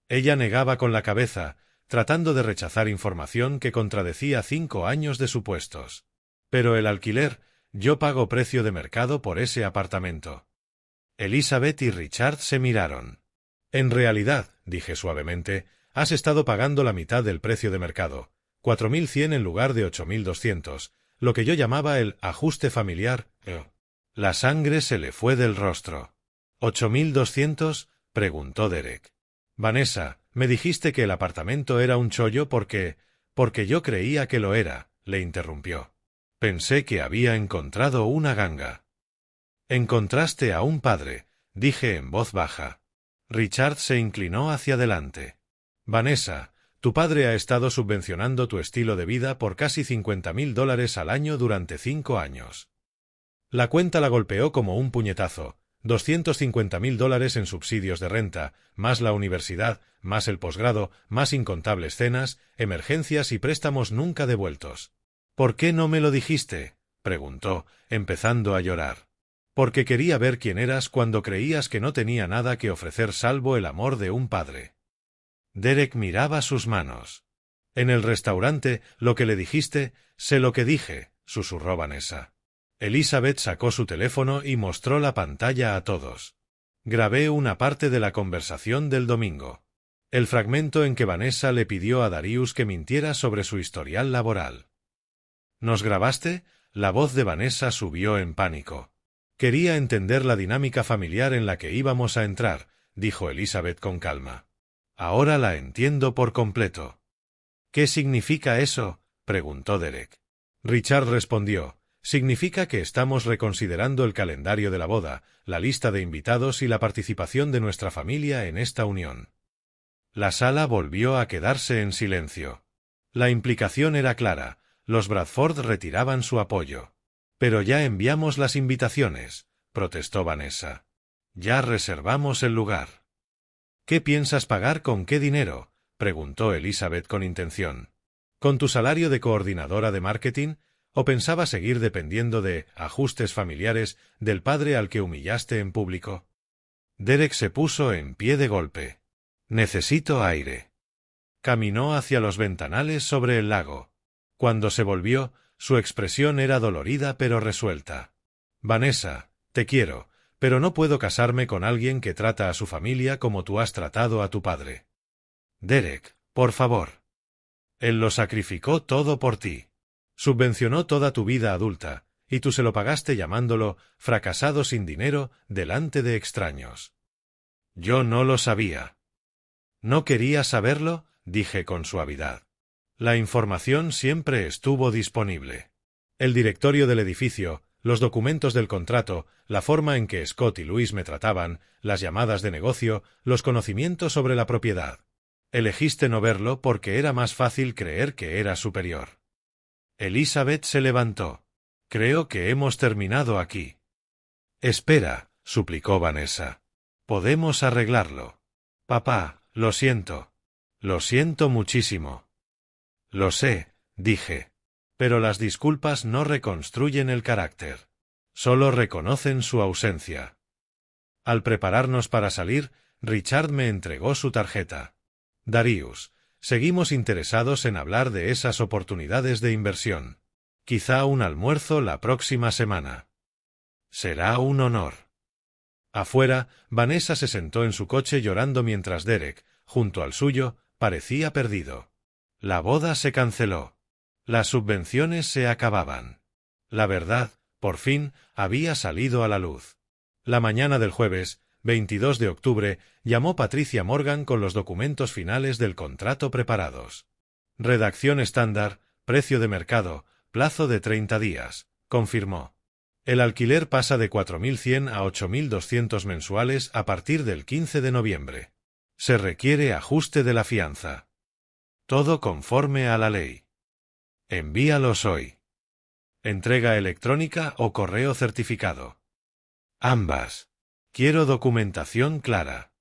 Ella negaba con la cabeza, tratando de rechazar información que contradecía 5 años de supuestos. Pero el alquiler, yo pago precio de mercado por ese apartamento. Elizabeth y Richard se miraron. En realidad, dije suavemente, has estado pagando la mitad del precio de mercado, 4.100 en lugar de 8.200, lo que yo llamaba el ajuste familiar. La sangre se le fue del rostro. ¿8.200? Preguntó Derek. Vanessa, me dijiste que el apartamento era un chollo porque yo creía que lo era, le interrumpió. Pensé que había encontrado una ganga. Encontraste a un padre, dije en voz baja. Richard se inclinó hacia adelante. Vanessa, tu padre ha estado subvencionando tu estilo de vida por casi $50.000 al año durante 5 años. La cuenta la golpeó como un puñetazo. $250.000 en subsidios de renta, más la universidad, más el posgrado, más incontables cenas, emergencias y préstamos nunca devueltos. ¿Por qué no me lo dijiste? Preguntó, empezando a llorar. Porque quería ver quién eras cuando creías que no tenía nada que ofrecer salvo el amor de un padre. Derek miraba sus manos. En el restaurante, lo que le dijiste, sé lo que dije, susurró Vanessa. Elizabeth sacó su teléfono y mostró la pantalla a todos. Grabé una parte de la conversación del domingo. El fragmento en que Vanessa le pidió a Darius que mintiera sobre su historial laboral. ¿Nos grabaste? La voz de Vanessa subió en pánico. Quería entender la dinámica familiar en la que íbamos a entrar, dijo Elizabeth con calma. Ahora la entiendo por completo. ¿Qué significa eso? Preguntó Derek. Richard respondió. Significa que estamos reconsiderando el calendario de la boda, la lista de invitados y la participación de nuestra familia en esta unión. La sala volvió a quedarse en silencio. La implicación era clara, los Bradford retiraban su apoyo. Pero ya enviamos las invitaciones, protestó Vanessa. Ya reservamos el lugar. ¿Qué piensas pagar con qué dinero? Preguntó Elizabeth con intención. ¿Con tu salario de coordinadora de marketing? ¿O pensaba seguir dependiendo de ajustes familiares del padre al que humillaste en público? Derek se puso en pie de golpe. Necesito aire. Caminó hacia los ventanales sobre el lago. Cuando se volvió, su expresión era dolorida pero resuelta. Vanessa, te quiero, pero no puedo casarme con alguien que trata a su familia como tú has tratado a tu padre. Derek, por favor. Él lo sacrificó todo por ti. Subvencionó toda tu vida adulta, y tú se lo pagaste llamándolo fracasado sin dinero delante de extraños. Yo no lo sabía. ¿No quería saberlo? Dije con suavidad. La información siempre estuvo disponible. El directorio del edificio, los documentos del contrato, la forma en que Scott y Luis me trataban, las llamadas de negocio, los conocimientos sobre la propiedad. Elegiste no verlo porque era más fácil creer que era superior. Elizabeth se levantó. Creo que hemos terminado aquí. Espera, suplicó Vanessa. Podemos arreglarlo. Papá, lo siento. Lo siento muchísimo. Lo sé, dije. Pero las disculpas no reconstruyen el carácter. Solo reconocen su ausencia. Al prepararnos para salir, Richard me entregó su tarjeta. Darius, seguimos interesados en hablar de esas oportunidades de inversión. Quizá un almuerzo la próxima semana. Será un honor. Afuera, Vanessa se sentó en su coche llorando mientras Derek, junto al suyo, parecía perdido. La boda se canceló. Las subvenciones se acababan. La verdad, por fin, había salido a la luz. La mañana del jueves, 22 de octubre, llamó Patricia Morgan con los documentos finales del contrato preparados. Redacción estándar, precio de mercado, plazo de 30 días, confirmó. El alquiler pasa de 4.100 a 8.200 mensuales a partir del 15 de noviembre. Se requiere ajuste de la fianza. Todo conforme a la ley. Envíalos hoy. Entrega electrónica o correo certificado. Ambas. Quiero documentación clara.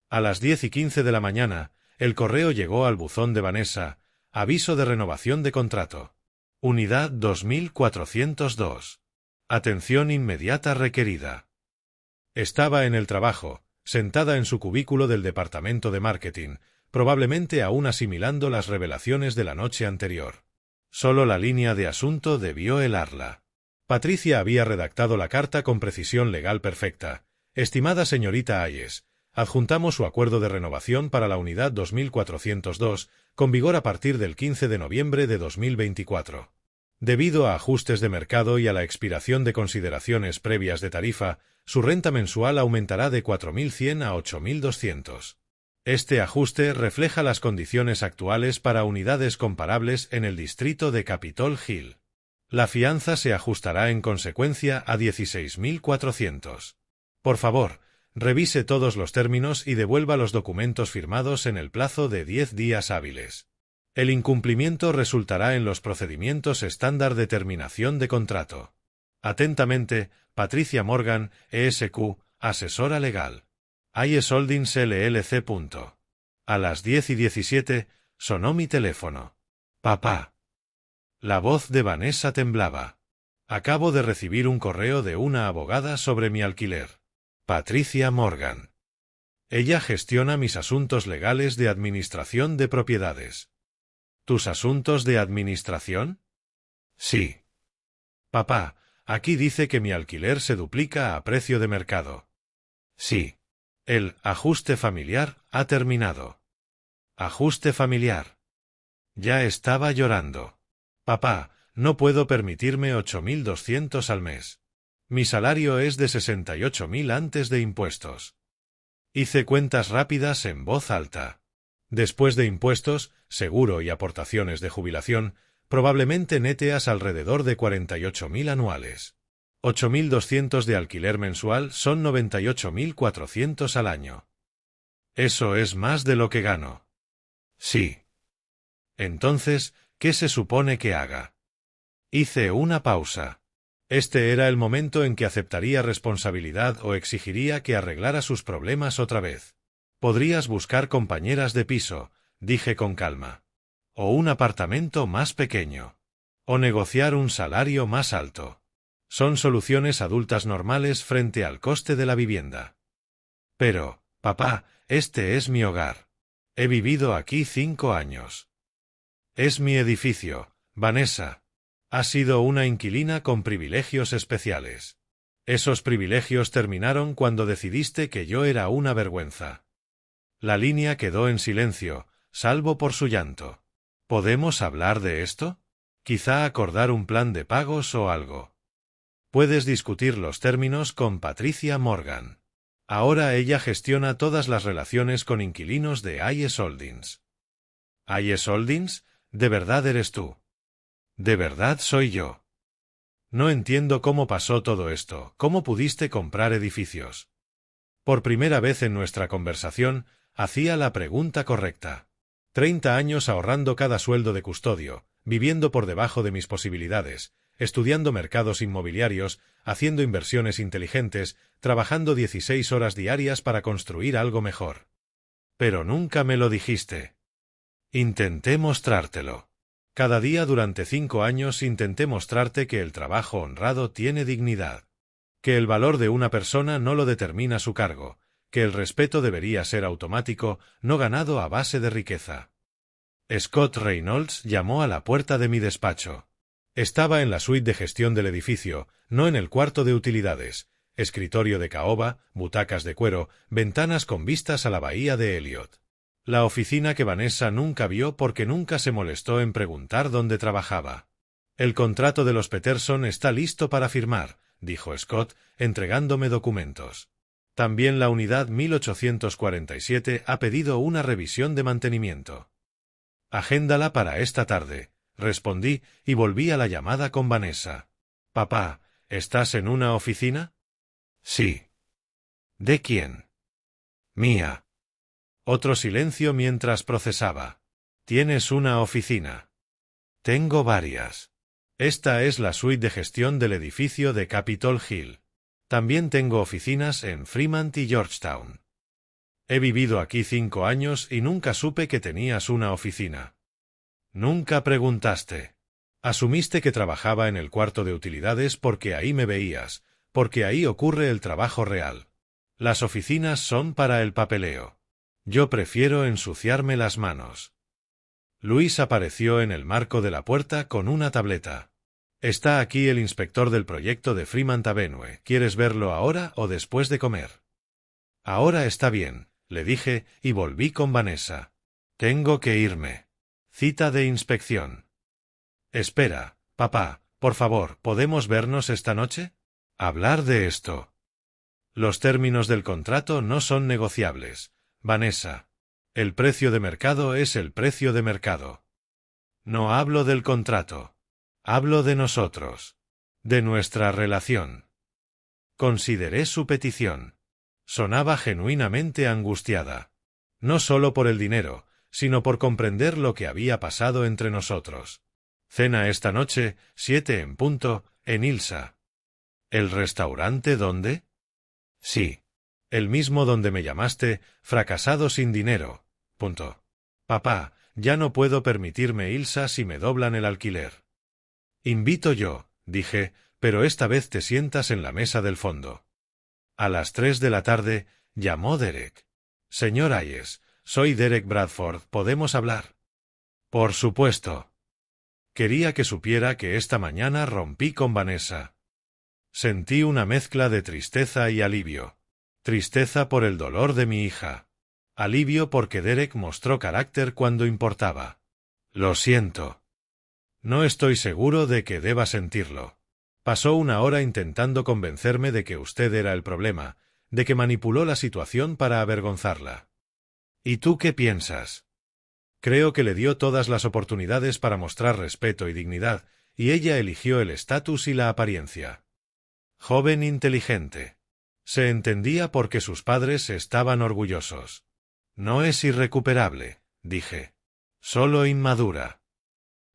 A las 10:15 de la mañana, el correo llegó al buzón de Vanessa. Aviso de renovación de contrato. Unidad 2402. Atención inmediata requerida. Estaba en el trabajo, sentada en su cubículo del departamento de marketing, probablemente aún asimilando las revelaciones de la noche anterior. Solo la línea de asunto debió helarla. Patricia había redactado la carta con precisión legal perfecta. Estimada señorita Hayes, adjuntamos su acuerdo de renovación para la unidad 2402, con vigor a partir del 15 de noviembre de 2024. Debido a ajustes de mercado y a la expiración de consideraciones previas de tarifa, su renta mensual aumentará de 4.100 a 8.200. Este ajuste refleja las condiciones actuales para unidades comparables en el distrito de Capitol Hill. La fianza se ajustará en consecuencia a 16.400. Por favor, revise todos los términos y devuelva los documentos firmados en el plazo de 10 días hábiles. El incumplimiento resultará en los procedimientos estándar de terminación de contrato. Atentamente, Patricia Morgan, ESQ, asesora legal. Hayes Holdings LLC. A las 10:17, sonó mi teléfono. Papá. La voz de Vanessa temblaba. Acabo de recibir un correo de una abogada sobre mi alquiler. Patricia Morgan. Ella gestiona mis asuntos legales de administración de propiedades. ¿Tus asuntos de administración? Sí. Papá, aquí dice que mi alquiler se duplica a precio de mercado. Sí. El ajuste familiar ha terminado. Ajuste familiar. Ya estaba llorando. Papá, no puedo permitirme 8.200 al mes. Mi salario es de 68.000 antes de impuestos. Hice cuentas rápidas en voz alta. Después de impuestos, seguro y aportaciones de jubilación, probablemente neteas alrededor de 48.000 anuales. 8.200 de alquiler mensual son 98.400 al año. Eso es más de lo que gano. Sí. Entonces, ¿qué se supone que haga? Hice una pausa. Este era el momento en que aceptaría responsabilidad o exigiría que arreglara sus problemas otra vez. Podrías buscar compañeras de piso, dije con calma. O un apartamento más pequeño. O negociar un salario más alto. Son soluciones adultas normales frente al coste de la vivienda. Pero, papá, este es mi hogar. He vivido aquí 5 años. Es mi edificio, Vanessa. Ha sido una inquilina con privilegios especiales. Esos privilegios terminaron cuando decidiste que yo era una vergüenza. La línea quedó en silencio, salvo por su llanto. ¿Podemos hablar de esto? Quizá acordar un plan de pagos o algo. Puedes discutir los términos con Patricia Morgan. Ahora ella gestiona todas las relaciones con inquilinos de Hayes Holdings. ¿Hayes Holdings? ¿De verdad eres tú? ¿De verdad soy yo? No entiendo cómo pasó todo esto, cómo pudiste comprar edificios. Por primera vez en nuestra conversación, hacía la pregunta correcta. 30 años ahorrando cada sueldo de custodio, viviendo por debajo de mis posibilidades, estudiando mercados inmobiliarios, haciendo inversiones inteligentes, trabajando 16 horas diarias para construir algo mejor. Pero nunca me lo dijiste. Intenté mostrártelo. Cada día durante 5 años intenté mostrarte que el trabajo honrado tiene dignidad. Que el valor de una persona no lo determina su cargo, que el respeto debería ser automático, no ganado a base de riqueza. Scott Reynolds llamó a la puerta de mi despacho. Estaba en la suite de gestión del edificio, no en el cuarto de utilidades, escritorio de caoba, butacas de cuero, ventanas con vistas a la bahía de Elliot. La oficina que Vanessa nunca vio porque nunca se molestó en preguntar dónde trabajaba. El contrato de los Peterson está listo para firmar, dijo Scott, entregándome documentos. También la unidad 1847 ha pedido una revisión de mantenimiento. Agéndala para esta tarde, respondí, y volví a la llamada con Vanessa. Papá, ¿estás en una oficina? Sí. ¿De quién? Mía. Otro silencio mientras procesaba. ¿Tienes una oficina? Tengo varias. Esta es la suite de gestión del edificio de Capitol Hill. También tengo oficinas en Fremont y Georgetown. He vivido aquí 5 años y nunca supe que tenías una oficina. Nunca preguntaste. Asumiste que trabajaba en el cuarto de utilidades porque ahí me veías, porque ahí ocurre el trabajo real. Las oficinas son para el papeleo. Yo prefiero ensuciarme las manos. Luis apareció en el marco de la puerta con una tableta. Está aquí el inspector del proyecto de Fremont Avenue. ¿Quieres verlo ahora o después de comer? Ahora está bien, le dije, y volví con Vanessa. Tengo que irme. Cita de inspección. Espera, papá, por favor, ¿podemos vernos esta noche? Hablar de esto. Los términos del contrato no son negociables, Vanessa. El precio de mercado es el precio de mercado. No hablo del contrato. Hablo de nosotros. De nuestra relación. Consideré su petición. Sonaba genuinamente angustiada. No solo por el dinero, sino por comprender lo que había pasado entre nosotros. Cena esta noche, 7 en punto, en Ilsa. ¿El restaurante dónde? Sí. El mismo donde me llamaste, fracasado sin dinero. Punto. Papá, ya no puedo permitirme Ilsa si me doblan el alquiler. Invito yo, dije, pero esta vez te sientas en la mesa del fondo. A las 3 de la tarde, llamó Derek. Señor Hayes, soy Derek Bradford, ¿podemos hablar? Por supuesto. Quería que supiera que esta mañana rompí con Vanessa. Sentí una mezcla de tristeza y alivio. Tristeza por el dolor de mi hija. Alivio porque Derek mostró carácter cuando importaba. Lo siento. No estoy seguro de que deba sentirlo. Pasó 1 hora intentando convencerme de que usted era el problema, de que manipuló la situación para avergonzarla. ¿Y tú qué piensas? Creo que le dio todas las oportunidades para mostrar respeto y dignidad, y ella eligió el estatus y la apariencia. Joven inteligente. Se entendía porque sus padres estaban orgullosos. No es irrecuperable, dije. Solo inmadura.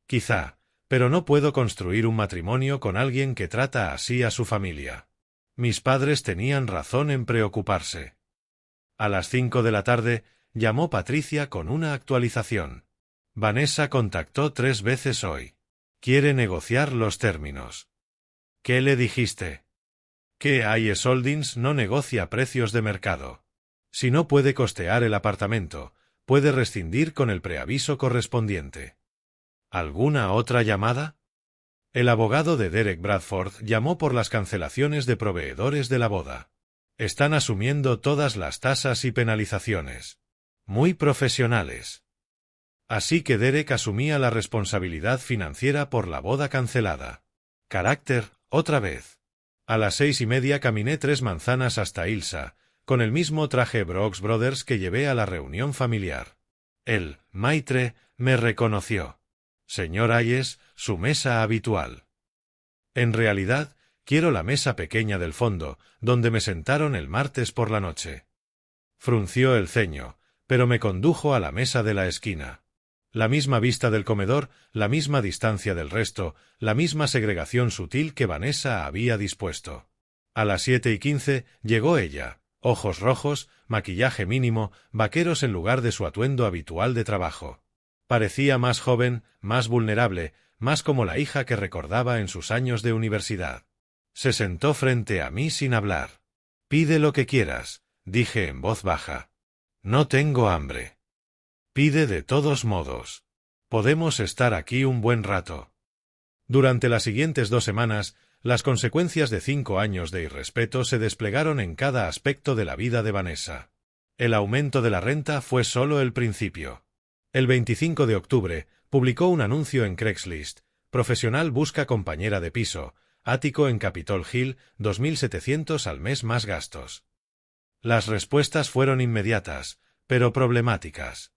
Quizá, pero no puedo construir un matrimonio con alguien que trata así a su familia. Mis padres tenían razón en preocuparse. A las 5 de la tarde, llamó Patricia con una actualización. Vanessa contactó 3 veces hoy. Quiere negociar los términos. ¿Qué le dijiste? Que Hayes Holdings no negocia precios de mercado. Si no puede costear el apartamento, puede rescindir con el preaviso correspondiente. ¿Alguna otra llamada? El abogado de Derek Bradford llamó por las cancelaciones de proveedores de la boda. Están asumiendo todas las tasas y penalizaciones. Muy profesionales. Así que Derek asumía la responsabilidad financiera por la boda cancelada. Carácter, otra vez. A las 6:30 caminé 3 manzanas hasta Ilsa, con el mismo traje Brooks Brothers que llevé a la reunión familiar. El maitre me reconoció. Señor Hayes, su mesa habitual. En realidad, quiero la mesa pequeña del fondo, donde me sentaron el martes por la noche. Frunció el ceño, pero me condujo a la mesa de la esquina. La misma vista del comedor, la misma distancia del resto, la misma segregación sutil que Vanessa había dispuesto. A las 7:15 llegó ella, ojos rojos, maquillaje mínimo, vaqueros en lugar de su atuendo habitual de trabajo. Parecía más joven, más vulnerable, más como la hija que recordaba en sus años de universidad. Se sentó frente a mí sin hablar. «Pide lo que quieras», dije en voz baja. «No tengo hambre». «Pide de todos modos. Podemos estar aquí un buen rato». Durante las siguientes 2 semanas, las consecuencias de 5 años de irrespeto se desplegaron en cada aspecto de la vida de Vanessa. El aumento de la renta fue solo el principio. El 25 de octubre, publicó un anuncio en Craigslist: profesional busca compañera de piso, ático en Capitol Hill, 2.700 al mes más gastos. Las respuestas fueron inmediatas, pero problemáticas.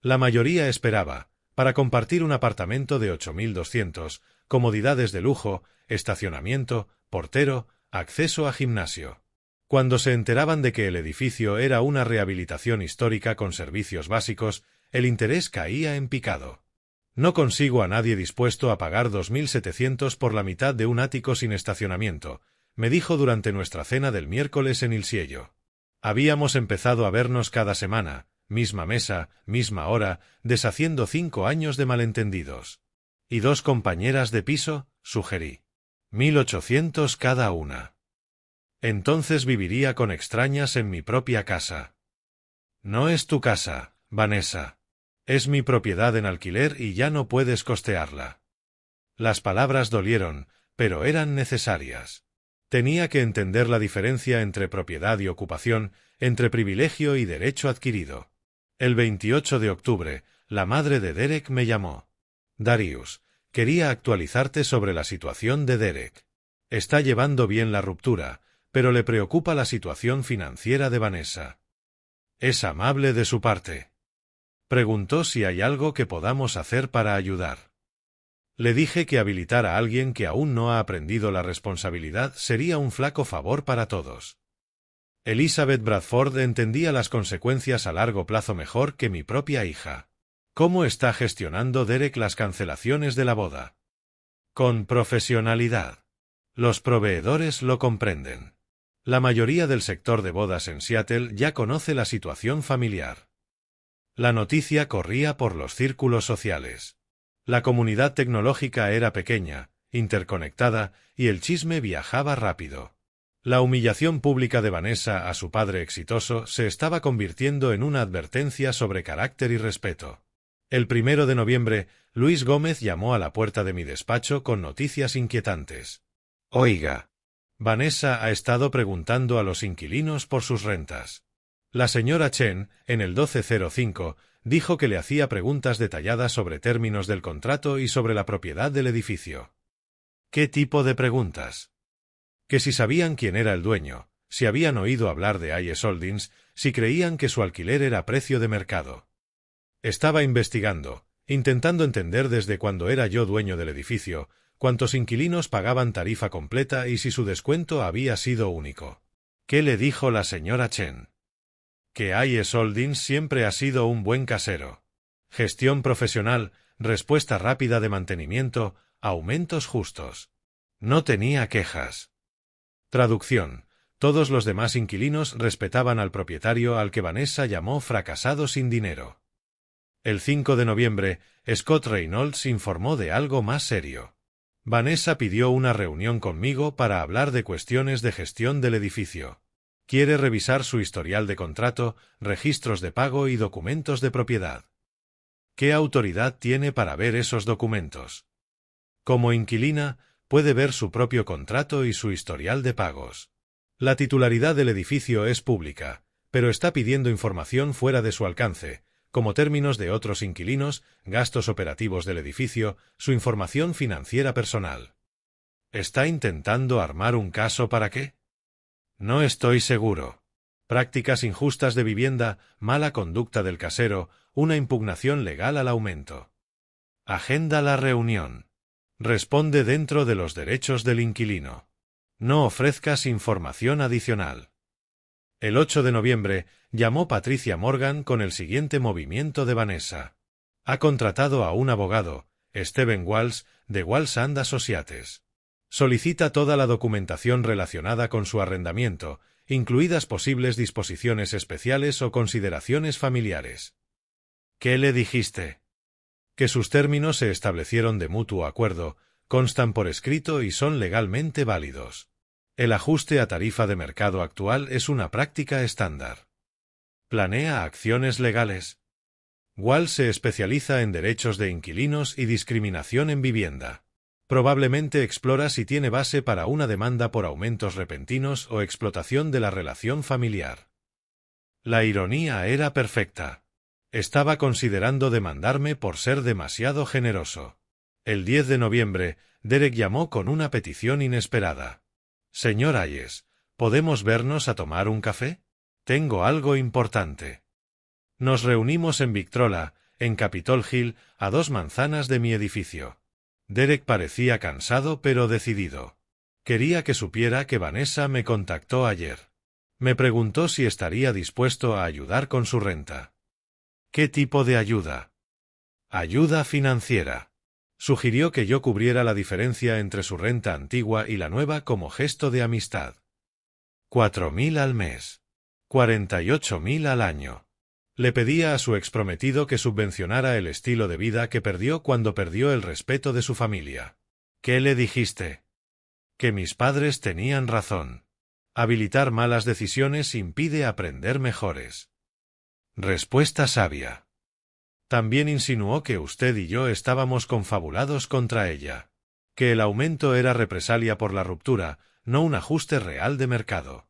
La mayoría esperaba: para compartir un apartamento de 8.200, comodidades de lujo, estacionamiento, portero, acceso a gimnasio. Cuando se enteraban de que el edificio era una rehabilitación histórica con servicios básicos, el interés caía en picado. No consigo a nadie dispuesto a pagar 2.700 por la mitad de un ático sin estacionamiento, me dijo durante nuestra cena del miércoles en Il Siello. Habíamos empezado a vernos cada semana, misma mesa, misma hora, deshaciendo 5 años de malentendidos. ¿Y 2 compañeras de piso?, sugerí. 1.800 cada una. Entonces viviría con extrañas en mi propia casa. No es tu casa, Vanessa. Es mi propiedad en alquiler y ya no puedes costearla. Las palabras dolieron, pero eran necesarias. Tenía que entender la diferencia entre propiedad y ocupación, entre privilegio y derecho adquirido. El 28 de octubre, la madre de Derek me llamó. Darius, quería actualizarte sobre la situación de Derek. Está llevando bien la ruptura, pero le preocupa la situación financiera de Vanessa. Es amable de su parte. Preguntó si hay algo que podamos hacer para ayudar. Le dije que habilitar a alguien que aún no ha aprendido la responsabilidad sería un flaco favor para todos. Elizabeth Bradford entendía las consecuencias a largo plazo mejor que mi propia hija. ¿Cómo está gestionando Derek las cancelaciones de la boda? Con profesionalidad. Los proveedores lo comprenden. La mayoría del sector de bodas en Seattle ya conoce la situación familiar. La noticia corría por los círculos sociales. La comunidad tecnológica era pequeña, interconectada, y el chisme viajaba rápido. La humillación pública de Vanessa a su padre exitoso se estaba convirtiendo en una advertencia sobre carácter y respeto. El 1 de noviembre, Luis Gómez llamó a la puerta de mi despacho con noticias inquietantes. Oiga. Vanessa ha estado preguntando a los inquilinos por sus rentas. La señora Chen, en el 1205, dijo que le hacía preguntas detalladas sobre términos del contrato y sobre la propiedad del edificio. ¿Qué tipo de preguntas? Que si sabían quién era el dueño, si habían oído hablar de IS Holdings, si creían que su alquiler era precio de mercado. Estaba investigando, intentando entender desde cuando era yo dueño del edificio, cuántos inquilinos pagaban tarifa completa y si su descuento había sido único. ¿Qué le dijo la señora Chen? Que IS Holdings siempre ha sido un buen casero. Gestión profesional, respuesta rápida de mantenimiento, aumentos justos. No tenía quejas. Traducción. Todos los demás inquilinos respetaban al propietario al que Vanessa llamó fracasado sin dinero. El 5 de noviembre, Scott Reynolds informó de algo más serio. Vanessa pidió una reunión conmigo para hablar de cuestiones de gestión del edificio. Quiere revisar su historial de contrato, registros de pago y documentos de propiedad. ¿Qué autoridad tiene para ver esos documentos? Como inquilina, puede ver su propio contrato y su historial de pagos. La titularidad del edificio es pública, pero está pidiendo información fuera de su alcance, como términos de otros inquilinos, gastos operativos del edificio, su información financiera personal. ¿Está intentando armar un caso para qué? No estoy seguro. Prácticas injustas de vivienda, mala conducta del casero, una impugnación legal al aumento. Agenda la reunión. Responde dentro de los derechos del inquilino. No ofrezcas información adicional. El 8 de noviembre, llamó Patricia Morgan con el siguiente movimiento de Vanessa. Ha contratado a un abogado, Stephen Walsh, de Walsh & Associates. Solicita toda la documentación relacionada con su arrendamiento, incluidas posibles disposiciones especiales o consideraciones familiares. ¿Qué le dijiste? Que sus términos se establecieron de mutuo acuerdo, constan por escrito y son legalmente válidos. El ajuste a tarifa de mercado actual es una práctica estándar. ¿Planea acciones legales? Walsh se especializa en derechos de inquilinos y discriminación en vivienda. Probablemente explora si tiene base para una demanda por aumentos repentinos o explotación de la relación familiar. La ironía era perfecta. Estaba considerando demandarme por ser demasiado generoso. El 10 de noviembre, Derek llamó con una petición inesperada. Señor Hayes, ¿podemos vernos a tomar un café? Tengo algo importante. Nos reunimos en Victrola, en Capitol Hill, a 2 manzanas de mi edificio. Derek parecía cansado pero decidido. Quería que supiera que Vanessa me contactó ayer. Me preguntó si estaría dispuesto a ayudar con su renta. ¿Qué tipo de ayuda? Ayuda financiera. Sugirió que yo cubriera la diferencia entre su renta antigua y la nueva como gesto de amistad. 4.000 al mes. 48.000 al año. Le pedía a su exprometido que subvencionara el estilo de vida que perdió cuando perdió el respeto de su familia. ¿Qué le dijiste? Que mis padres tenían razón. Habilitar malas decisiones impide aprender mejores. Respuesta sabia. También insinuó que usted y yo estábamos confabulados contra ella. Que el aumento era represalia por la ruptura, no un ajuste real de mercado.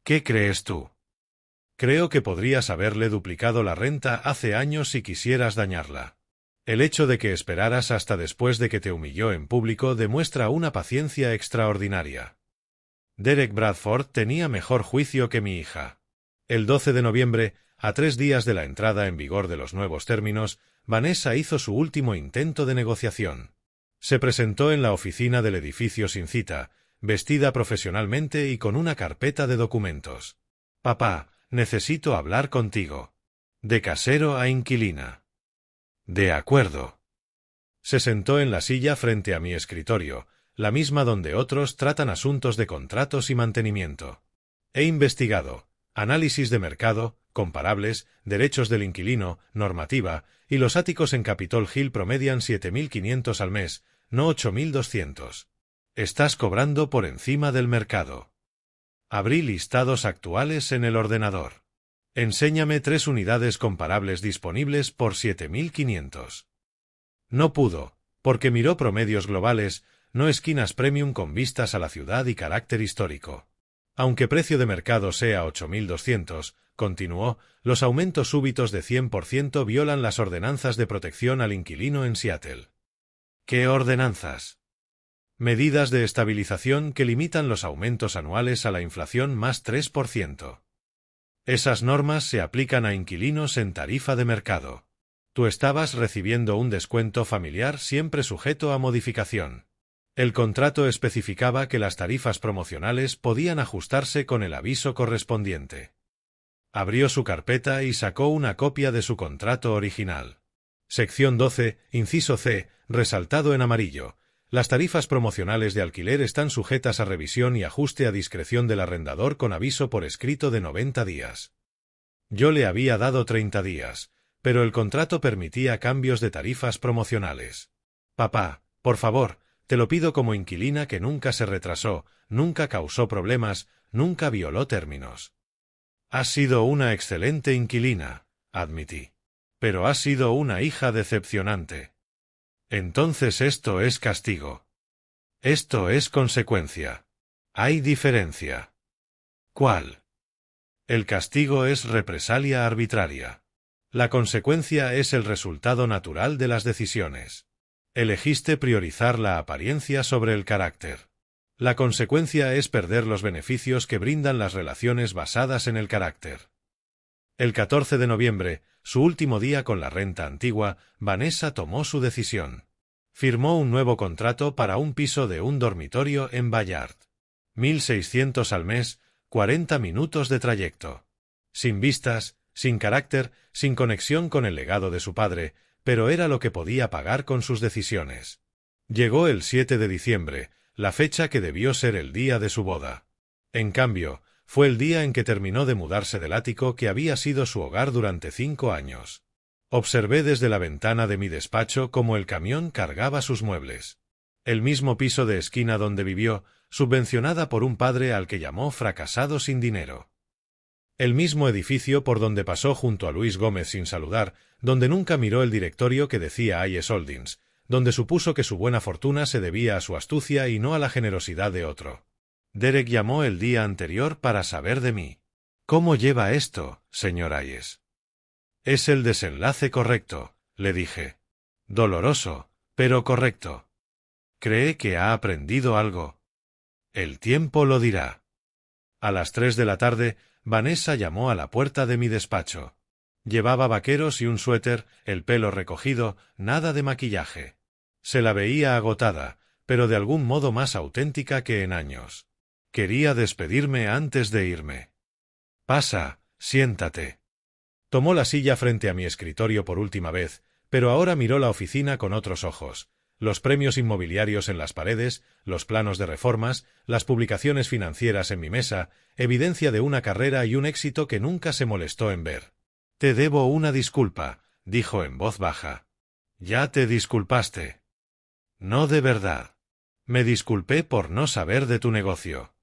¿Qué crees tú? Creo que podrías haberle duplicado la renta hace años si quisieras dañarla. El hecho de que esperaras hasta después de que te humilló en público demuestra una paciencia extraordinaria. Derek Bradford tenía mejor juicio que mi hija. El 12 de noviembre, a 3 días de la entrada en vigor de los nuevos términos, Vanessa hizo su último intento de negociación. Se presentó en la oficina del edificio sin cita, vestida profesionalmente y con una carpeta de documentos. «Papá, necesito hablar contigo». De casero a inquilina. «De acuerdo». Se sentó en la silla frente a mi escritorio, la misma donde otros tratan asuntos de contratos y mantenimiento. He investigado análisis de mercado, comparables, derechos del inquilino, normativa, y los áticos en Capitol Hill promedian 7.500 al mes, no 8.200. Estás cobrando por encima del mercado. Abrí listados actuales en el ordenador. Enséñame 3 unidades comparables disponibles por 7.500. No pudo, porque miró promedios globales, no esquinas premium con vistas a la ciudad y carácter histórico. Aunque precio de mercado sea 8.200, continuó, los aumentos súbitos de 100% violan las ordenanzas de protección al inquilino en Seattle. ¿Qué ordenanzas? Medidas de estabilización que limitan los aumentos anuales a la inflación más 3%. Esas normas se aplican a inquilinos en tarifa de mercado. Tú estabas recibiendo un descuento familiar siempre sujeto a modificación. El contrato especificaba que las tarifas promocionales podían ajustarse con el aviso correspondiente. Abrió su carpeta y sacó una copia de su contrato original. Sección 12, inciso C, resaltado en amarillo. Las tarifas promocionales de alquiler están sujetas a revisión y ajuste a discreción del arrendador con aviso por escrito de 90 días. Yo le había dado 30 días, pero el contrato permitía cambios de tarifas promocionales. Papá, por favor, te lo pido como inquilina que nunca se retrasó, nunca causó problemas, nunca violó términos. Has sido una excelente inquilina, admití. Pero has sido una hija decepcionante. Entonces esto es castigo. Esto es consecuencia. Hay diferencia. ¿Cuál? El castigo es represalia arbitraria. La consecuencia es el resultado natural de las decisiones. Elegiste priorizar la apariencia sobre el carácter. La consecuencia es perder los beneficios que brindan las relaciones basadas en el carácter. El 14 de noviembre, su último día con la renta antigua, Vanessa tomó su decisión. Firmó un nuevo contrato para un piso de un dormitorio en Ballard. 1.600 al mes, 40 minutos de trayecto. Sin vistas, sin carácter, sin conexión con el legado de su padre, pero era lo que podía pagar con sus decisiones. Llegó el 7 de diciembre, la fecha que debió ser el día de su boda. En cambio, fue el día en que terminó de mudarse del ático que había sido su hogar durante 5 años. Observé desde la ventana de mi despacho cómo el camión cargaba sus muebles. El mismo piso de esquina donde vivió, subvencionada por un padre al que llamó fracasado sin dinero. El mismo edificio por donde pasó junto a Luis Gómez sin saludar, donde nunca miró el directorio que decía I.S. Holdings, donde supuso que su buena fortuna se debía a su astucia y no a la generosidad de otro. Derek llamó el día anterior para saber de mí. ¿Cómo lleva esto, señor Hayes? Es el desenlace correcto, le dije. Doloroso, pero correcto. ¿Cree que ha aprendido algo? El tiempo lo dirá. A las 3 de la tarde, Vanessa llamó a la puerta de mi despacho. Llevaba vaqueros y un suéter, el pelo recogido, nada de maquillaje. Se la veía agotada, pero de algún modo más auténtica que en años. Quería despedirme antes de irme. Pasa, siéntate. Tomó la silla frente a mi escritorio por última vez, pero ahora miró la oficina con otros ojos. Los premios inmobiliarios en las paredes, los planos de reformas, las publicaciones financieras en mi mesa, evidencia de una carrera y un éxito que nunca se molestó en ver. «Te debo una disculpa», dijo en voz baja. «¿Ya te disculpaste?» «No de verdad. Me disculpé por no saber de tu negocio.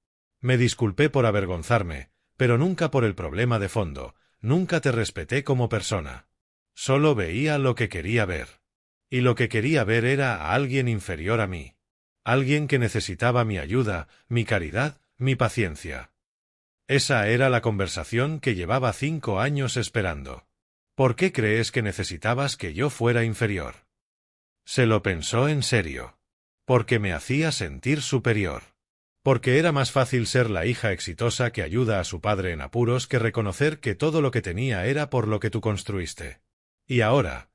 Me disculpé por avergonzarme, pero nunca por el problema de fondo. Nunca te respeté como persona. Solo veía lo que quería ver. Y lo que quería ver era a alguien inferior a mí. Alguien que necesitaba mi ayuda, mi caridad, mi paciencia». Esa era la conversación que llevaba 5 años esperando. «¿Por qué crees que necesitabas que yo fuera inferior?» Se lo pensó en serio. Porque me hacía sentir superior. Porque era más fácil ser la hija exitosa que ayuda a su padre en apuros que reconocer que todo lo que tenía era por lo que tú construiste. Y ahora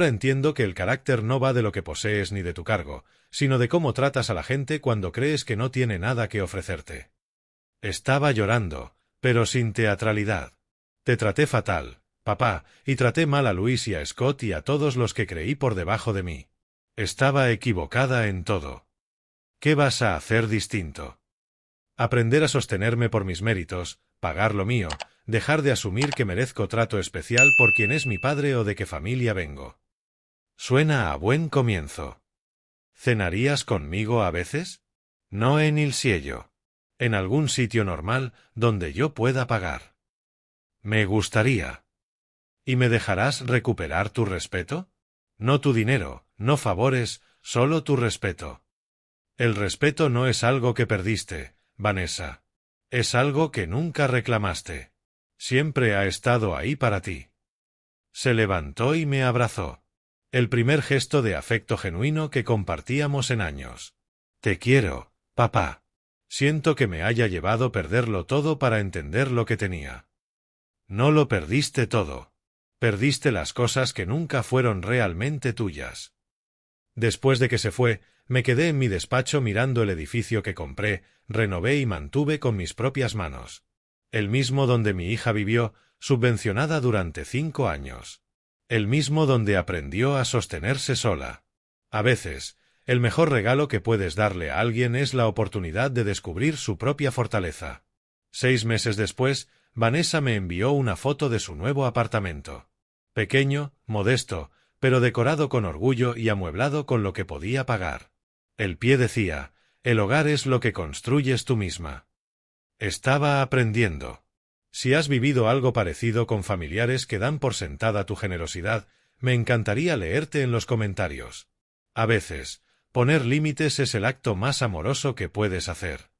entiendo que el carácter no va de lo que posees ni de tu cargo, sino de cómo tratas a la gente cuando crees que no tiene nada que ofrecerte. Estaba llorando, pero sin teatralidad. Te traté fatal, papá, y traté mal a Luis y a Scott y a todos los que creí por debajo de mí. Estaba equivocada en todo. ¿Qué vas a hacer distinto? Aprender a sostenerme por mis méritos, pagar lo mío, dejar de asumir que merezco trato especial por quien es mi padre o de qué familia vengo. Suena a buen comienzo. ¿Cenarías conmigo a veces? No en Il Cielo. En algún sitio normal donde yo pueda pagar. Me gustaría. ¿Y me dejarás recuperar tu respeto? No tu dinero, no favores, solo tu respeto. El respeto no es algo que perdiste, Vanessa. Es algo que nunca reclamaste. Siempre ha estado ahí para ti. Se levantó y me abrazó. El primer gesto de afecto genuino que compartíamos en años. Te quiero, papá. Siento que me haya llevado perderlo todo para entender lo que tenía. No lo perdiste todo. Perdiste las cosas que nunca fueron realmente tuyas. Después de que se fue, me quedé en mi despacho mirando el edificio que compré, renové y mantuve con mis propias manos. El mismo donde mi hija vivió, subvencionada durante 5 años. El mismo donde aprendió a sostenerse sola. A veces, el mejor regalo que puedes darle a alguien es la oportunidad de descubrir su propia fortaleza. 6 meses después, Vanessa me envió una foto de su nuevo apartamento. Pequeño, modesto, pero decorado con orgullo y amueblado con lo que podía pagar. El pie decía, el hogar es lo que construyes tú misma. Estaba aprendiendo. Si has vivido algo parecido con familiares que dan por sentada tu generosidad, me encantaría leerte en los comentarios. A veces, poner límites es el acto más amoroso que puedes hacer.